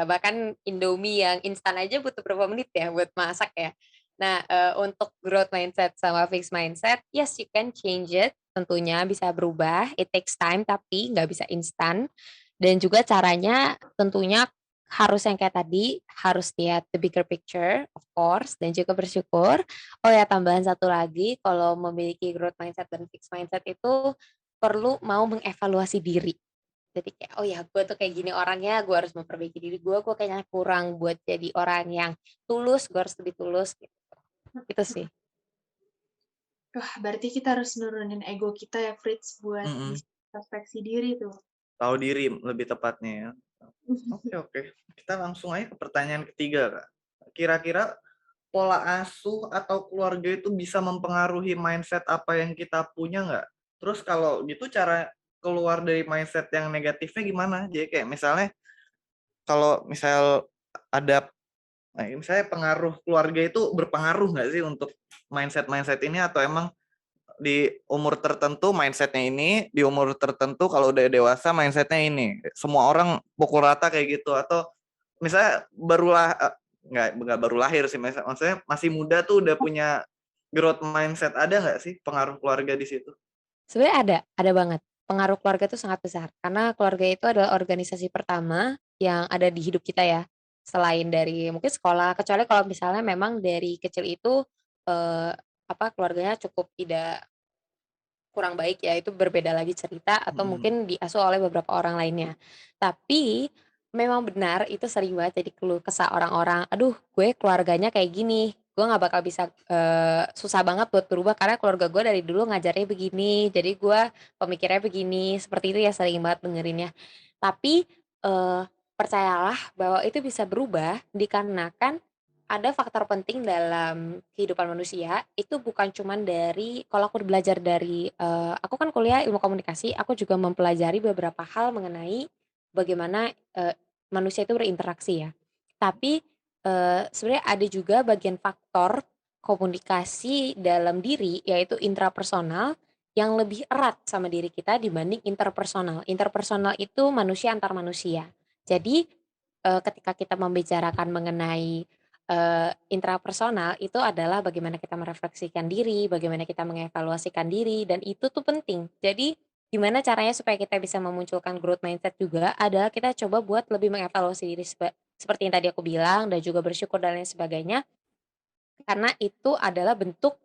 Bahkan Indomie yang instan aja butuh berapa menit ya buat masak ya. Nah, untuk growth mindset sama fixed mindset, yes you can change it, tentunya bisa berubah, it takes time tapi nggak bisa instan. Dan juga caranya tentunya harus yang kayak tadi, harus lihat the bigger picture of course, dan juga bersyukur. Oh ya, tambahan satu lagi, kalau memiliki growth mindset dan fixed mindset itu perlu mau mengevaluasi diri. Jadi kayak, oh ya gue tuh kayak gini orangnya, gue harus memperbaiki diri gue kayaknya kurang buat jadi orang yang tulus, gue harus lebih tulus gitu. Itu sih. Wah, berarti kita harus nurunin ego kita ya, Fritz, buat Mm-mm. bisa introspeksi diri tuh. Tahu diri lebih tepatnya ya. Oke. Kita langsung aja ke pertanyaan ketiga, Kak. Kira-kira pola asuh atau keluarga itu bisa mempengaruhi mindset apa yang kita punya nggak? Terus kalau gitu cara keluar dari mindset yang negatifnya gimana? Jadi kayak misalnya kalau ada misalnya pengaruh keluarga itu berpengaruh nggak sih untuk mindset ini, atau emang di umur tertentu mindsetnya ini, di umur tertentu kalau udah dewasa mindsetnya ini, semua orang pukul rata kayak gitu, atau misalnya nggak baru lahir sih, maksudnya masih muda tuh udah punya growth mindset, ada nggak sih pengaruh keluarga di situ? Sebenarnya ada banget. Pengaruh keluarga itu sangat besar. Karena keluarga itu adalah organisasi pertama yang ada di hidup kita ya. Selain dari mungkin sekolah, kecuali kalau misalnya memang dari kecil itu eh, keluarganya cukup tidak kurang baik ya, itu berbeda lagi cerita atau Mm-mm. mungkin diasuh oleh beberapa orang lainnya. Tapi memang benar itu sering banget jadi keluh kesah orang-orang, "Aduh gue keluarganya kayak gini, gue nggak bakal bisa susah banget buat berubah karena keluarga gue dari dulu ngajarnya begini, jadi gue pemikirannya begini." Seperti itu ya, sering banget dengerinnya. Tapi, percayalah bahwa itu bisa berubah dikarenakan ada faktor penting dalam kehidupan manusia, itu bukan cuman dari kalau aku belajar dari, aku kan kuliah ilmu komunikasi, aku juga mempelajari beberapa hal mengenai bagaimana, manusia itu berinteraksi ya. Tapi, sebenarnya ada juga bagian faktor komunikasi dalam diri, yaitu intrapersonal, yang lebih erat sama diri kita dibanding interpersonal. Interpersonal itu manusia antar manusia. Jadi, ketika kita membicarakan mengenai intrapersonal itu adalah bagaimana kita merefleksikan diri, bagaimana kita mengevaluasikan diri, dan itu tuh penting. Jadi, gimana caranya supaya kita bisa memunculkan growth mindset juga adalah kita coba buat lebih mengevaluasi diri seperti yang tadi aku bilang dan juga bersyukur dan lain sebagainya, karena itu adalah bentuk,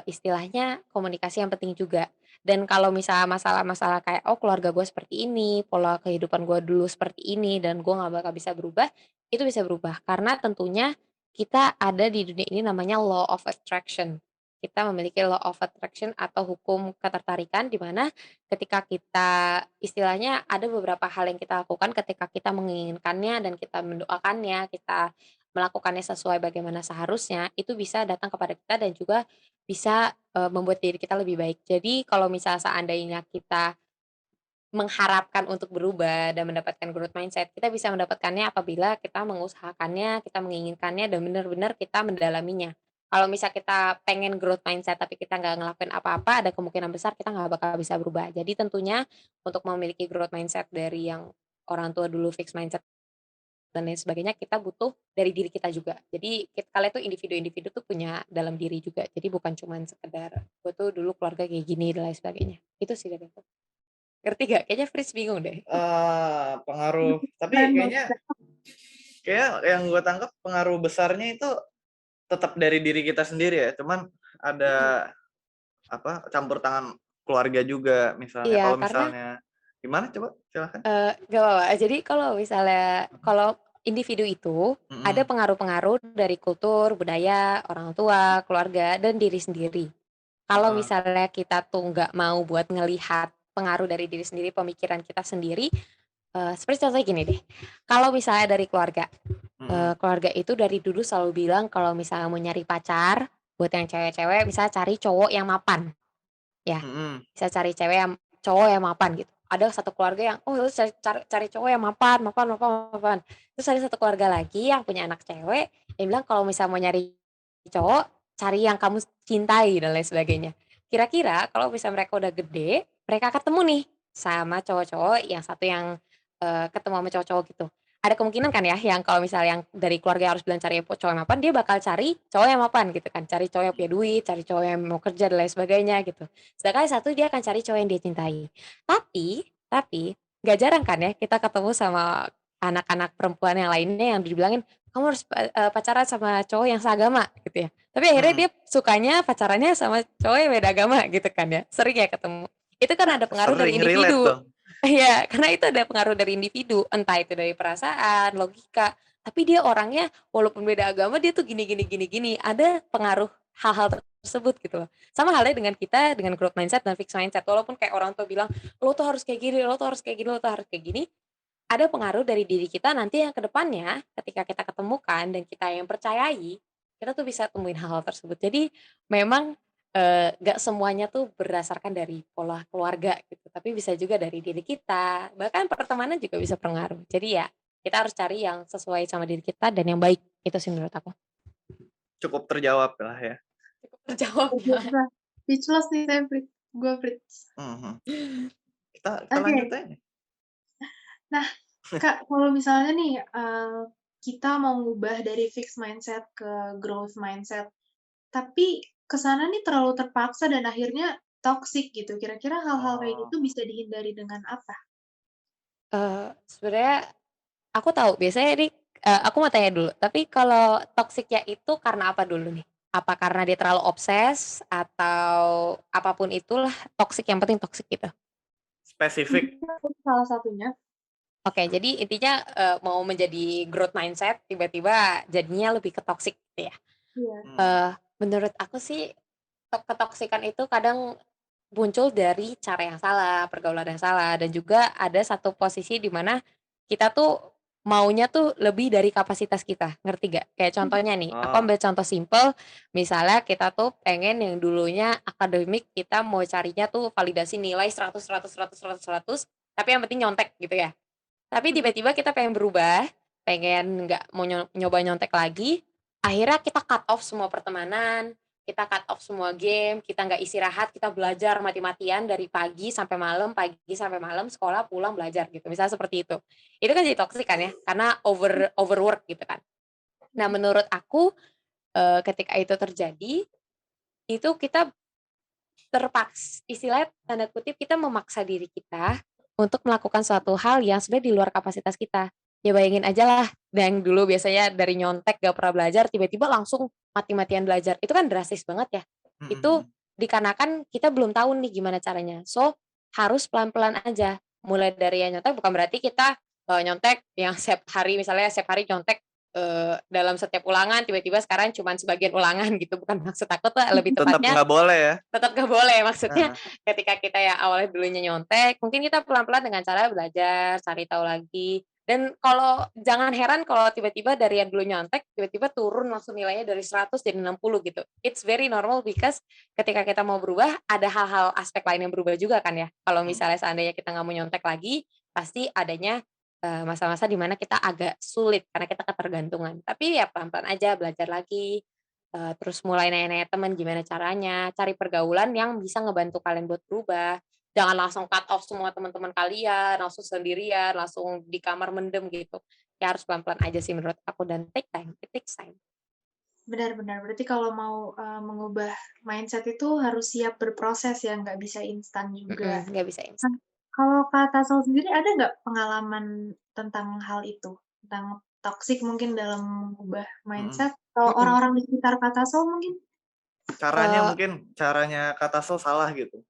istilahnya komunikasi yang penting juga. Dan kalau misalnya masalah-masalah kayak, oh keluarga gue seperti ini, pola kehidupan gue dulu seperti ini, dan gue nggak bakal bisa berubah, itu bisa berubah. Karena tentunya kita ada di dunia ini namanya law of attraction. Kita memiliki law of attraction atau hukum ketertarikan di mana ketika kita istilahnya ada beberapa hal yang kita lakukan ketika kita menginginkannya dan kita mendoakannya, kita melakukannya sesuai bagaimana seharusnya, itu bisa datang kepada kita dan juga bisa, membuat diri kita lebih baik. Jadi kalau misal seandainya kita mengharapkan untuk berubah dan mendapatkan growth mindset, kita bisa mendapatkannya apabila kita mengusahakannya, kita menginginkannya, dan benar-benar kita mendalaminya. Kalau misal kita pengen growth mindset tapi kita nggak ngelakuin apa-apa, ada kemungkinan besar kita nggak bakal bisa berubah. Jadi tentunya untuk memiliki growth mindset dari yang orang tua dulu fixed mindset dan lain sebagainya, kita butuh dari diri kita juga. Jadi kalian tuh individu-individu tuh punya dalam diri juga. Jadi bukan cuman sekedar, "Gue tuh dulu keluarga kayak gini," dan lain sebagainya. Itu sih dari aku. Ngerti gak? Kayaknya Fris bingung deh. Pengaruh, tapi Keren kayaknya yang gue tangkap pengaruh besarnya itu tetap dari diri kita sendiri ya. Cuman ada campur tangan keluarga juga misalnya. Iya, Kalau karena misalnya gimana coba silakan. gak apa-apa. Jadi kalau misalnya kalau individu itu ada pengaruh-pengaruh dari kultur, budaya, orang tua, keluarga, dan diri sendiri. Kalau misalnya kita tuh nggak mau buat ngelihat pengaruh dari diri sendiri, pemikiran kita sendiri, seperti contohnya gini deh, kalau misalnya dari keluarga, keluarga itu dari dulu selalu bilang kalau misalnya mau nyari pacar, buat yang cewek-cewek misalnya cari cowok yang mapan, ya. Bisa cari cowok yang mapan gitu. Ada satu keluarga yang, "Oh lu cari cowok yang mapan mapan mapan mapan." Terus ada satu keluarga lagi yang punya anak cewek, yang bilang kalau misalnya mau nyari cowok, cari yang kamu cintai dan lain sebagainya. Kira-kira kalau misalnya mereka udah gede, mereka ketemu nih sama cowok-cowok yang satu yang, ketemu sama cowok-cowok gitu. Ada kemungkinan kan ya yang kalau misalnya yang dari keluarga harus bilang cari cowok yang mapan, dia bakal cari cowok yang mapan gitu kan, cari cowok yang punya duit, cari cowok yang mau kerja dan lain sebagainya gitu. Sedangkan yang satu dia akan cari cowok yang dia cintai. Tapi nggak jarang kan ya kita ketemu sama anak-anak perempuan yang lainnya yang dibilangin, "Kamu harus, pacaran sama cowok yang seagama," gitu ya. Tapi akhirnya dia sukanya pacarannya sama cowok yang beda agama gitu kan ya, sering ya ketemu. Itu kan ada pengaruh dari Sering relate individu. dong. Iya, karena itu ada pengaruh dari individu, entah itu dari perasaan, logika, tapi dia orangnya walaupun beda agama dia tuh gini gini gini gini, ada pengaruh hal-hal tersebut gitu loh. Sama halnya dengan kita dengan growth mindset dan fixed mindset, walaupun kayak orang tua bilang, "Lo tuh harus kayak gini, lo tuh harus kayak gini, lo tuh harus kayak gini." Ada pengaruh dari diri kita nanti yang ke depannya ketika kita ketemukan dan kita yang percayai, kita tuh bisa temuin hal-hal tersebut. Jadi memang, nggak semuanya tuh berdasarkan dari pola keluarga gitu, tapi bisa juga dari diri kita, bahkan pertemanan juga bisa pengaruh. Jadi ya, kita harus cari yang sesuai sama diri kita dan yang baik, itu sih menurut aku. Cukup terjawab lah ya. Cukup terjawab ya. Speechless nih saya, gue Fritz. Kita Oke. lanjut aja nih. Nah, Kak, kalau misalnya nih, kita mau ngubah dari fixed mindset ke growth mindset, tapi kesana nih terlalu terpaksa dan akhirnya toxic gitu, kira-kira hal-hal kayak gitu bisa dihindari dengan apa? Sebenarnya aku tahu biasanya nih, aku mau tanya dulu, tapi kalau toksiknya itu karena apa dulu nih? Apa karena dia terlalu obses atau apapun itulah toksik, yang penting toksik gitu? Spesifik. Salah satunya. Oke, jadi intinya, mau menjadi growth mindset tiba-tiba jadinya lebih ke toksik gitu ya? Iya. Menurut aku sih ketoksikan itu kadang muncul dari cara yang salah, pergaulan yang salah, dan juga ada satu posisi di mana kita tuh maunya tuh lebih dari kapasitas kita, ngerti gak? Kayak contohnya nih, aku ambil contoh simpel, misalnya kita tuh pengen yang dulunya akademik kita mau carinya tuh validasi nilai 100, 100, 100, 100, 100, tapi yang penting nyontek gitu ya. Tapi tiba-tiba kita pengen berubah, pengen nggak mau nyoba nyontek lagi, akhirnya kita cut off semua pertemanan, kita cut off semua game, kita nggak istirahat, kita belajar mati-matian dari pagi sampai malam, sekolah, pulang, belajar gitu, misalnya seperti itu. Itu kan jadi toksik kan ya, karena overwork gitu kan. Nah menurut aku, ketika itu terjadi, itu kita istilahnya tanda kutip kita memaksa diri kita untuk melakukan suatu hal yang sebenarnya di luar kapasitas kita. Ya bayangin aja lah, yang dulu biasanya dari nyontek gak pernah belajar, tiba-tiba langsung mati-matian belajar. Itu kan drastis banget ya. Itu dikarenakan kita belum tahu nih gimana caranya. So, harus pelan-pelan aja. Mulai dari yang nyontek bukan berarti kita nyontek yang setiap hari, misalnya setiap hari nyontek dalam setiap ulangan, tiba-tiba sekarang cuma sebagian ulangan gitu. Bukan maksud aku tuh, lebih Tetap tepatnya nggak boleh ya. tetap gak boleh. Maksudnya Heeh. ketika kita yang awalnya dulunya nyontek, mungkin kita pelan-pelan dengan cara belajar, cari tahu lagi. Dan kalau jangan heran kalau tiba-tiba dari yang dulu nyontek, tiba-tiba turun langsung nilainya dari 100 jadi 60 gitu. It's very normal because ketika kita mau berubah, ada hal-hal aspek lain yang berubah juga kan ya. Kalau misalnya seandainya kita nggak mau nyontek lagi, pasti adanya masa-masa di mana kita agak sulit karena kita ketergantungan. Tapi ya pelan-pelan aja belajar lagi, terus mulai nanya-nanya teman gimana caranya, cari pergaulan yang bisa ngebantu kalian buat berubah. Jangan langsung cut off semua teman-teman kalian, langsung sendirian, langsung di kamar mendem gitu. Ya harus pelan-pelan aja sih menurut aku dan take time, it takes time. Benar-benar. Berarti kalau mau mengubah mindset itu harus siap berproses ya, nggak bisa instan juga. Nggak bisa Nah, instan. kalau Kak Tasel sendiri ada nggak pengalaman tentang hal itu? Tentang toxic mungkin dalam mengubah Mm-mm. mindset? Atau orang-orang di sekitar Kak Tasel mungkin? Mungkin caranya kata Tasel salah gitu.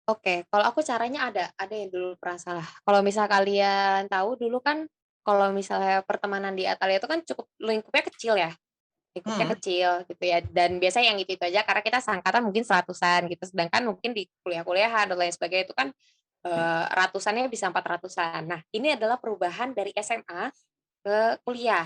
Oke, kalau aku caranya ada yang dulu pernah salah. Kalau misal kalian tahu dulu kan, kalau misalnya pertemanan di Atalia itu kan cukup lingkupnya kecil ya, lingkupnya kecil gitu ya, dan biasanya yang itu aja karena kita seangkatan mungkin 100-an gitu, sedangkan mungkin di kuliah-kuliahan dan lain sebagainya itu kan ratusannya bisa 400-an. Nah, ini adalah perubahan dari SMA ke kuliah,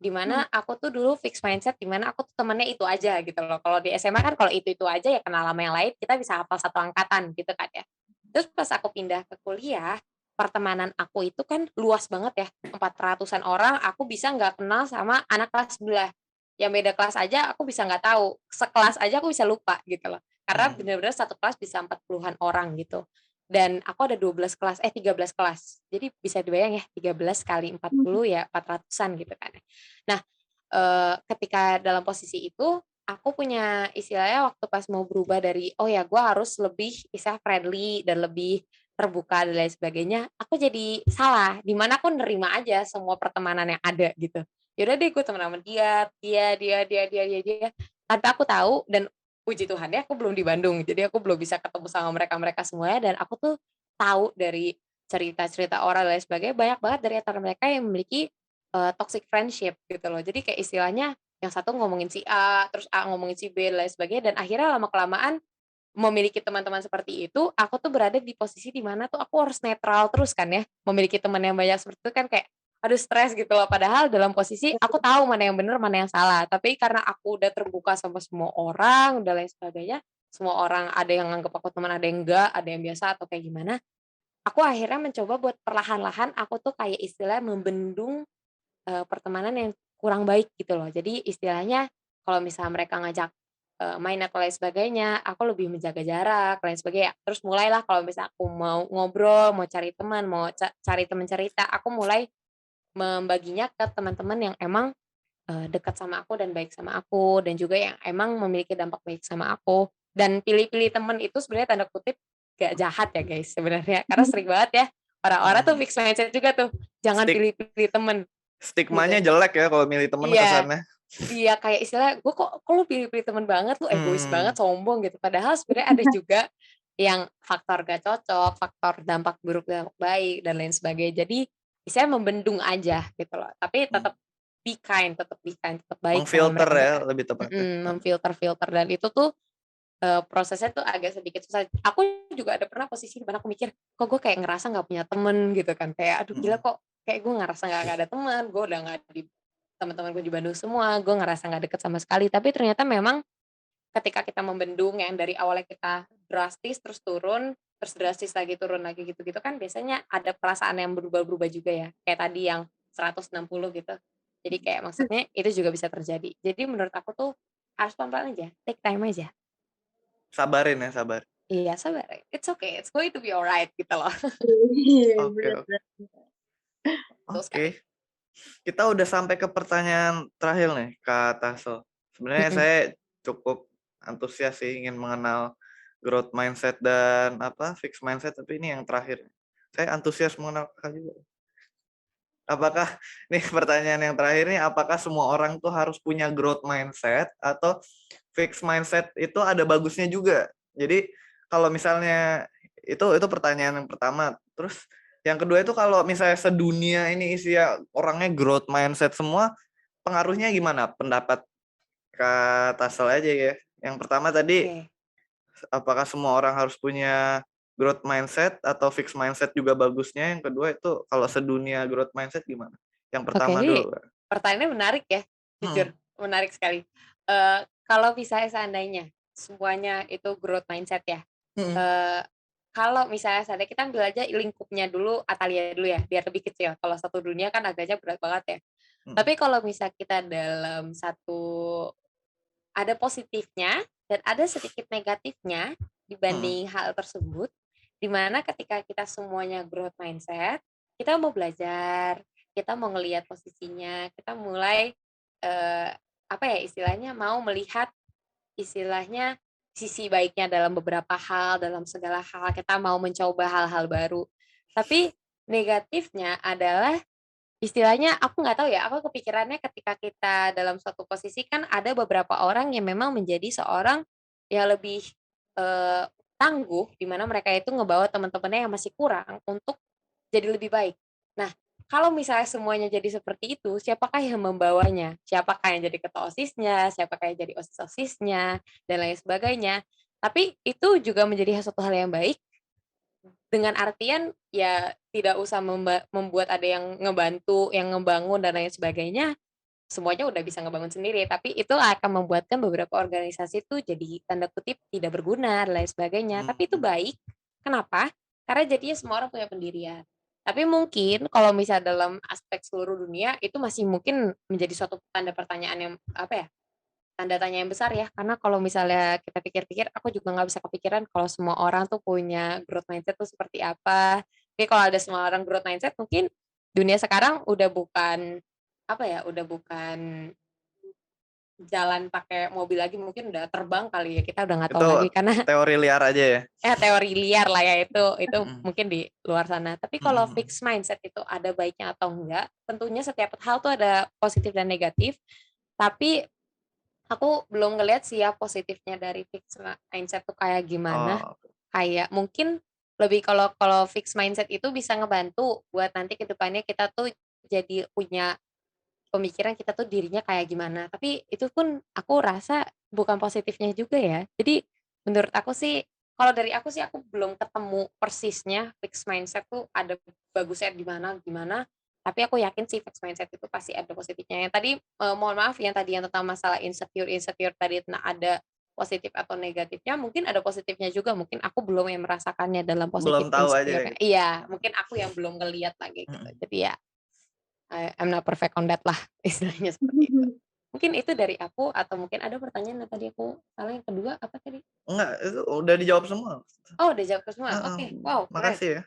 di mana aku tuh dulu fix mindset di mana aku tuh temennya itu aja gitu loh. Kalau di SMA kan kalau itu aja ya kenal sama yang lain, kita bisa hafal satu angkatan gitu kan ya. Terus pas aku pindah ke kuliah, pertemanan aku itu kan luas banget ya, 400-an orang, aku bisa nggak kenal sama anak kelas sebelah. Yang beda kelas aja aku bisa nggak tahu, sekelas aja aku bisa lupa gitu loh. Karena benar-benar satu kelas bisa 40-an orang gitu. Dan aku ada 13 kelas. Jadi bisa dibayang ya, 13 kali 40 ya 400-an gitu kan. Nah, ketika dalam posisi itu, aku punya istilahnya waktu pas mau berubah dari, oh ya gue harus lebih istilah friendly dan lebih terbuka dan lain sebagainya, aku jadi salah. Dimana aku nerima aja semua pertemanan yang ada gitu. Yaudah deh gue temen sama dia, tanpa aku tahu dan puji Tuhan ya aku belum di Bandung, jadi aku belum bisa ketemu sama mereka-mereka semuanya dan aku tuh tahu dari cerita-cerita orang dan lain sebagainya banyak banget dari antara mereka yang memiliki toxic friendship gitu loh. Jadi kayak istilahnya yang satu ngomongin si A, terus A ngomongin si B dan lain sebagainya dan akhirnya lama-kelamaan memiliki teman-teman seperti itu, aku tuh berada di posisi di mana tuh aku harus netral terus kan ya. Memiliki teman yang banyak seperti itu kan kayak aduh stres gitu loh. Padahal dalam posisi aku tahu mana yang benar, mana yang salah. Tapi karena aku udah terbuka sama semua orang, udah lain sebagainya, semua orang ada yang nganggap aku teman, ada yang enggak, ada yang biasa atau kayak gimana. Aku akhirnya mencoba buat perlahan-lahan aku tuh kayak istilah membendung pertemanan yang kurang baik gitu loh. Jadi istilahnya kalau misalnya mereka ngajak main atau lain sebagainya, aku lebih menjaga jarak, lain sebagainya. Terus mulailah kalau misalnya aku mau ngobrol, mau cari teman, mau cari teman cerita, aku mulai membaginya ke teman-teman yang emang dekat sama aku dan baik sama aku, dan juga yang emang memiliki dampak baik sama aku. Dan pilih-pilih teman itu sebenarnya tanda kutip gak jahat ya guys sebenarnya, karena sering banget ya orang-orang tuh fix mindset juga tuh, jangan pilih-pilih temen. Stigmanya Gitu. jelek ya kalau milih temen kesannya. Iya kayak istilah gue kok lu pilih-pilih temen banget, lu egois banget, sombong gitu. Padahal sebenarnya ada juga yang faktor gak cocok, faktor dampak buruk, dampak baik dan lain sebagainya. Jadi saya membendung aja gitu loh. Tapi tetap be kind, tetap baik sama Memfilter mereka. ya lebih tepatnya. Memfilter dan itu tuh prosesnya tuh agak sedikit susah. Aku juga ada pernah posisi di mana aku mikir, kok gue kayak ngerasa nggak punya temen gitu kan. Kayak aduh gila kok kayak gue ngerasa nggak ada teman, gue udah nggak di teman-teman gue di Bandung semua, gue ngerasa nggak deket sama sekali. Tapi ternyata memang ketika kita membendung yang dari awalnya kita drastis terus turun, terus drastis lagi turun lagi gitu-gitu kan biasanya ada perasaan yang berubah-berubah juga ya. Kayak tadi yang 160 gitu. Jadi kayak maksudnya itu juga bisa terjadi. Jadi menurut aku tuh harus pelan-pelan aja, take time aja. Sabarin ya, sabar. Iya, sabar. It's okay, it's going to be alright gitu loh. Oke. Kita udah sampai ke pertanyaan terakhir nih, Kak Tasel. Sebenarnya saya cukup antusias sih ingin mengenal growth mindset dan fixed mindset, tapi ini yang terakhir. Saya antusias mengenal Kakak juga. Apakah nih pertanyaan yang terakhir nih, apakah semua orang tuh harus punya growth mindset atau fixed mindset itu ada bagusnya juga? Jadi kalau misalnya itu pertanyaan yang pertama. Terus yang kedua itu kalau misalnya sedunia ini isinya orangnya growth mindset semua, pengaruhnya gimana? Pendapat Kak Tasel aja ya. Yang pertama tadi, Oke. apakah semua orang harus punya growth mindset atau fixed mindset juga bagusnya? Yang kedua itu kalau sedunia growth mindset gimana? Yang Oke, pertama ini dulu. pertanyaannya menarik ya, jujur, Hmm. menarik sekali. Kalau misalnya seandainya semuanya itu growth mindset ya, Hmm. eee, kalau misalnya seandainya kita ambil aja lingkupnya dulu, Atalia dulu ya, biar lebih kecil. Kalau satu dunia kan agaknya berat banget ya. Hmm. Tapi kalau misal kita dalam satu ada positifnya dan ada sedikit negatifnya Hmm. dibanding hal tersebut, di mana ketika kita semuanya growth mindset, kita mau belajar, kita mau ngelihat posisinya, kita mulai, eee, apa ya istilahnya, mau melihat istilahnya sisi baiknya dalam beberapa hal, dalam segala hal, kita mau mencoba hal-hal baru. Tapi negatifnya adalah istilahnya aku nggak tahu ya, aku kepikirannya ketika kita dalam suatu posisi kan ada beberapa orang yang memang menjadi seorang yang lebih, eee, tangguh, di mana mereka itu ngebawa teman-temannya yang masih kurang untuk jadi lebih baik. Nah, kalau misalnya semuanya jadi seperti itu, siapakah yang membawanya? Siapakah yang jadi ketua OSIS-nya, siapakah yang jadi OSIS-OSIS-nya, dan lain sebagainya. Tapi itu juga menjadi suatu hal yang baik dengan artian, ya tidak usah membuat ada yang ngebantu, yang ngebangun dan lain sebagainya, semuanya udah bisa ngebangun sendiri, tapi itu akan membuatkan beberapa organisasi itu jadi tanda kutip "tidak berguna" dan lain sebagainya, tapi itu Hmm. baik. Kenapa? Karena jadinya semua orang punya pendirian. Tapi mungkin kalau misal dalam aspek seluruh dunia, itu masih mungkin menjadi suatu tanda pertanyaan yang, apa ya, tanda tanya yang besar ya, karena kalau misalnya kita pikir-pikir, aku juga nggak bisa kepikiran kalau semua orang tuh punya growth mindset tuh seperti apa. Tapi kalau ada semua orang growth mindset, mungkin dunia sekarang udah bukan, apa ya, udah bukan jalan pakai mobil lagi, mungkin udah terbang kali ya, kita udah nggak tahu Itu lagi karena teori liar aja ya. teori liar lah ya itu Hmm. mungkin di luar sana. Tapi kalau Hmm. fixed mindset itu ada baiknya atau enggak, tentunya setiap hal tuh ada positif dan negatif, tapi aku belum ngelihat sih ya positifnya dari fixed mindset tuh kayak gimana. Oh. Kayak mungkin lebih kalau kalau fixed mindset itu bisa ngebantu buat nanti ke depannya kita tuh jadi punya pemikiran kita tuh dirinya kayak gimana. Tapi itu pun aku rasa bukan positifnya juga ya. Jadi menurut aku sih, kalau dari aku sih aku belum ketemu persisnya fixed mindset tuh ada bagusnya di mana gimana. Tapi aku yakin sih fixed mindset itu pasti ada positifnya. Yang tadi mohon maaf yang tadi yang tentang masalah insecure tadi ada positif atau negatifnya, mungkin ada positifnya juga. Mungkin aku belum yang merasakannya dalam Belum positif tahu aja insecure. gitu. Iya, mungkin aku yang belum ngelihat lagi gitu. Hmm. Jadi ya I'm not perfect on that lah, istilahnya seperti itu. Mungkin itu dari aku atau mungkin ada pertanyaan yang tadi aku salah yang kedua apa tadi? Enggak, itu udah dijawab semua. Oh udah jawab ke semua? Heeh. Oke, wow keren. Makasih ya.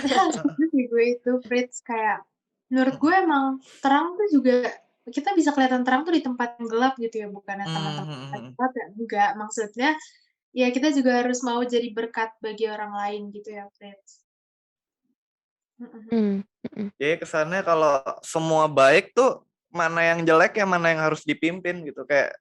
Setuju sih gue itu, Frits. Kayak menurut Hmm. gue emang terang tuh juga kita bisa kelihatan terang tuh di tempat yang gelap gitu ya, bukannya teman-teman kita Hmm. gelap ya, enggak. Maksudnya ya kita juga harus mau jadi berkat bagi orang lain gitu ya, Frits. Hmm, mm. Jadi kesannya kalau semua baik tuh mana yang jelek ya mana yang harus dipimpin gitu. Kayak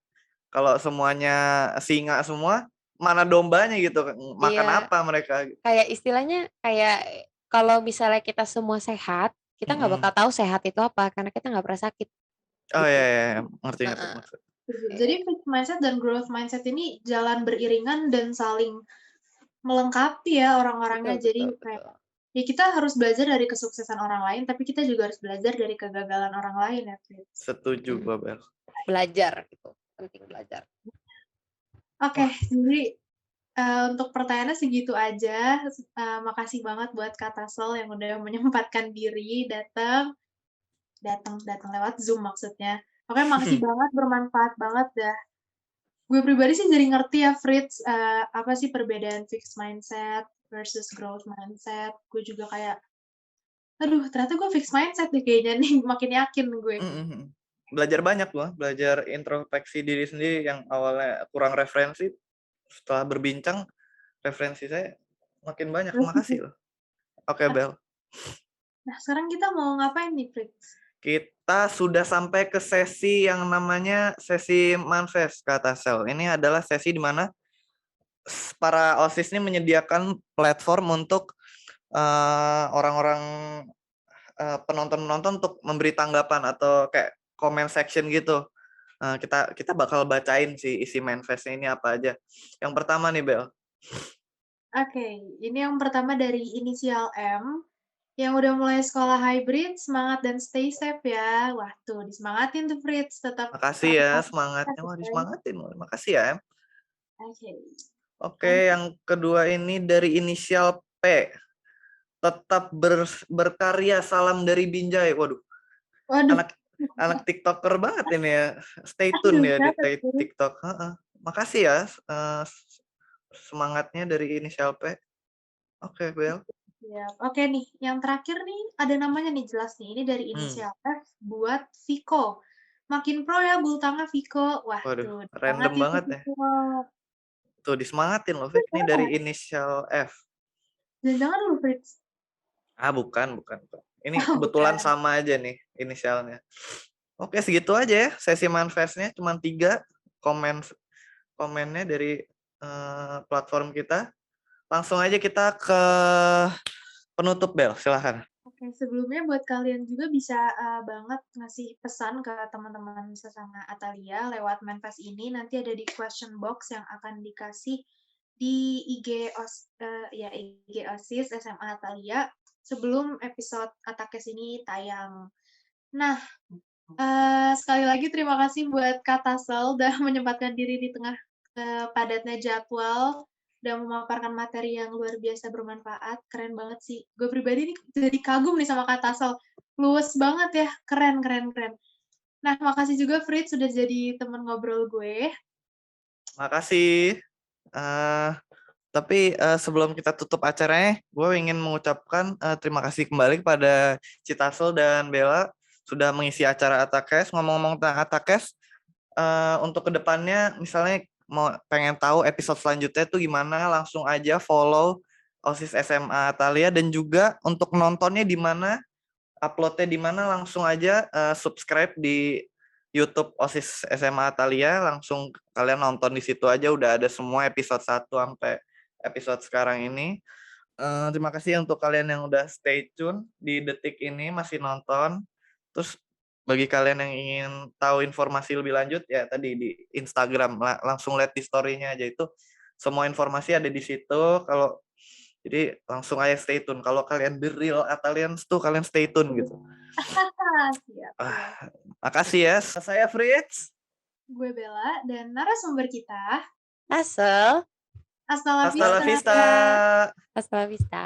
kalau semuanya singa semua, mana dombanya gitu. Makan Iya, apa mereka gitu. kayak istilahnya kayak kalau misalnya kita semua sehat, kita nggak bakal Hmm. tahu sehat itu apa karena kita nggak pernah sakit Oh gitu. ya, ngerti Heeh. maksud. Jadi fixed mindset dan growth mindset ini jalan beriringan dan saling melengkapi ya orang-orangnya. Betul, Jadi betul, kayak betul. ya kita harus belajar dari kesuksesan orang lain, tapi kita juga harus belajar dari kegagalan orang lain ya, Frits. Setuju Hmm. gue, Bel. Belajar gitu, penting belajar. Oke, Wah. jadi untuk pertanyaannya segitu aja. Makasih banget buat Kak Tasel yang udah menyempatkan diri datang lewat Zoom maksudnya. Oke, makasih banget, bermanfaat banget dah. Gue pribadi sih jadi ngerti ya, Frits, apa sih perbedaan fixed mindset versus growth mindset. Gue juga kayak, aduh ternyata gue fixed mindset deh kayaknya nih, makin yakin gue. Belajar banyak loh, belajar introspeksi diri sendiri yang awalnya kurang referensi. Setelah berbincang, referensi saya makin banyak. Makasih loh. Oke, Bel. Nah, sekarang kita mau ngapain nih, Frits? Kita sudah sampai ke sesi yang namanya sesi manifest, kata Sel. Ini adalah sesi di mana para OSIS ini menyediakan platform untuk orang-orang penonton-penonton untuk memberi tanggapan atau kayak comment section gitu. Kita bakal bacain sih isi manifestnya ini apa aja. Yang pertama nih, Bel. Oke, ini yang pertama dari inisial M, yang udah mulai sekolah hybrid, semangat dan stay safe ya. Wah, tuh disemangatin tuh Fritz, tetap Makasih ya protokol semangatnya. kesehatan, Wah, guys. disemangatin loh. Makasih ya, Em. Oke. Oke, yang kedua ini dari inisial P. Tetap berkarya, salam dari Binjai. Waduh, Waduh, anak TikToker banget ini ya. Stay tune ya di catat tuh. TikTok. Makasih ya semangatnya dari inisial P. Oke, Bel. Siap. Oke nih, yang terakhir nih ada namanya nih jelas nih. Ini dari inisial F buat Viko. Makin pro ya bultangnya Viko. Wah, Waduh, tuh random semangatin tuh banget ya. Viko. Tuh disemangatin loh, Fik. Ini dari inisial F. Jangan-jangan dulu Fritz. Bukan. Ini Oh, kebetulan bukan. sama aja nih inisialnya. Oke, segitu aja ya sesi manifestnya. Cuma 3 komennya dari platform kita. Langsung aja kita ke penutup, Bel. Silahkan. Oke, sebelumnya buat kalian juga bisa banget ngasih pesan ke teman-teman sesama Atalia lewat manifest ini. Nanti ada di question box yang akan dikasih di IG OSIS SMA Atalia sebelum episode Atakes ini tayang. Nah, sekali lagi terima kasih buat Kak Tasel udah menyempatkan diri di tengah padatnya jadwal dan memaparkan materi yang luar biasa bermanfaat. Keren banget sih. Gue pribadi nih jadi kagum nih sama Kak Tasel. Luwes banget ya. Keren. Nah, makasih juga Fritz sudah jadi teman ngobrol gue. Makasih. Tapi sebelum kita tutup acaranya, gue ingin mengucapkan terima kasih kembali kepada Citasel dan Bella sudah mengisi acara Atakes. Ngomong-ngomong tentang Atakes, untuk kedepannya misalnya mau pengen tahu episode selanjutnya tuh gimana, langsung aja follow OSIS SMA Atalia, dan juga untuk nontonnya di mana, uploadnya di mana, langsung aja subscribe di YouTube OSIS SMA Atalia, langsung kalian nonton di situ aja, udah ada semua episode 1 sampai episode sekarang ini. Terima kasih untuk kalian yang udah stay tune di detik ini masih nonton. Terus bagi kalian yang ingin tahu informasi lebih lanjut ya tadi di Instagram, langsung lihat di story-nya aja, itu semua informasi ada di situ. Jadi langsung aja stay tune. Kalau kalian the real Atalians tuh kalian stay tune gitu. Siap. Makasih ya. Saya Fritz. Gue Bella dan narasumber kita Asal. Hasta la Hasta la vista. vista. Hasta la vista.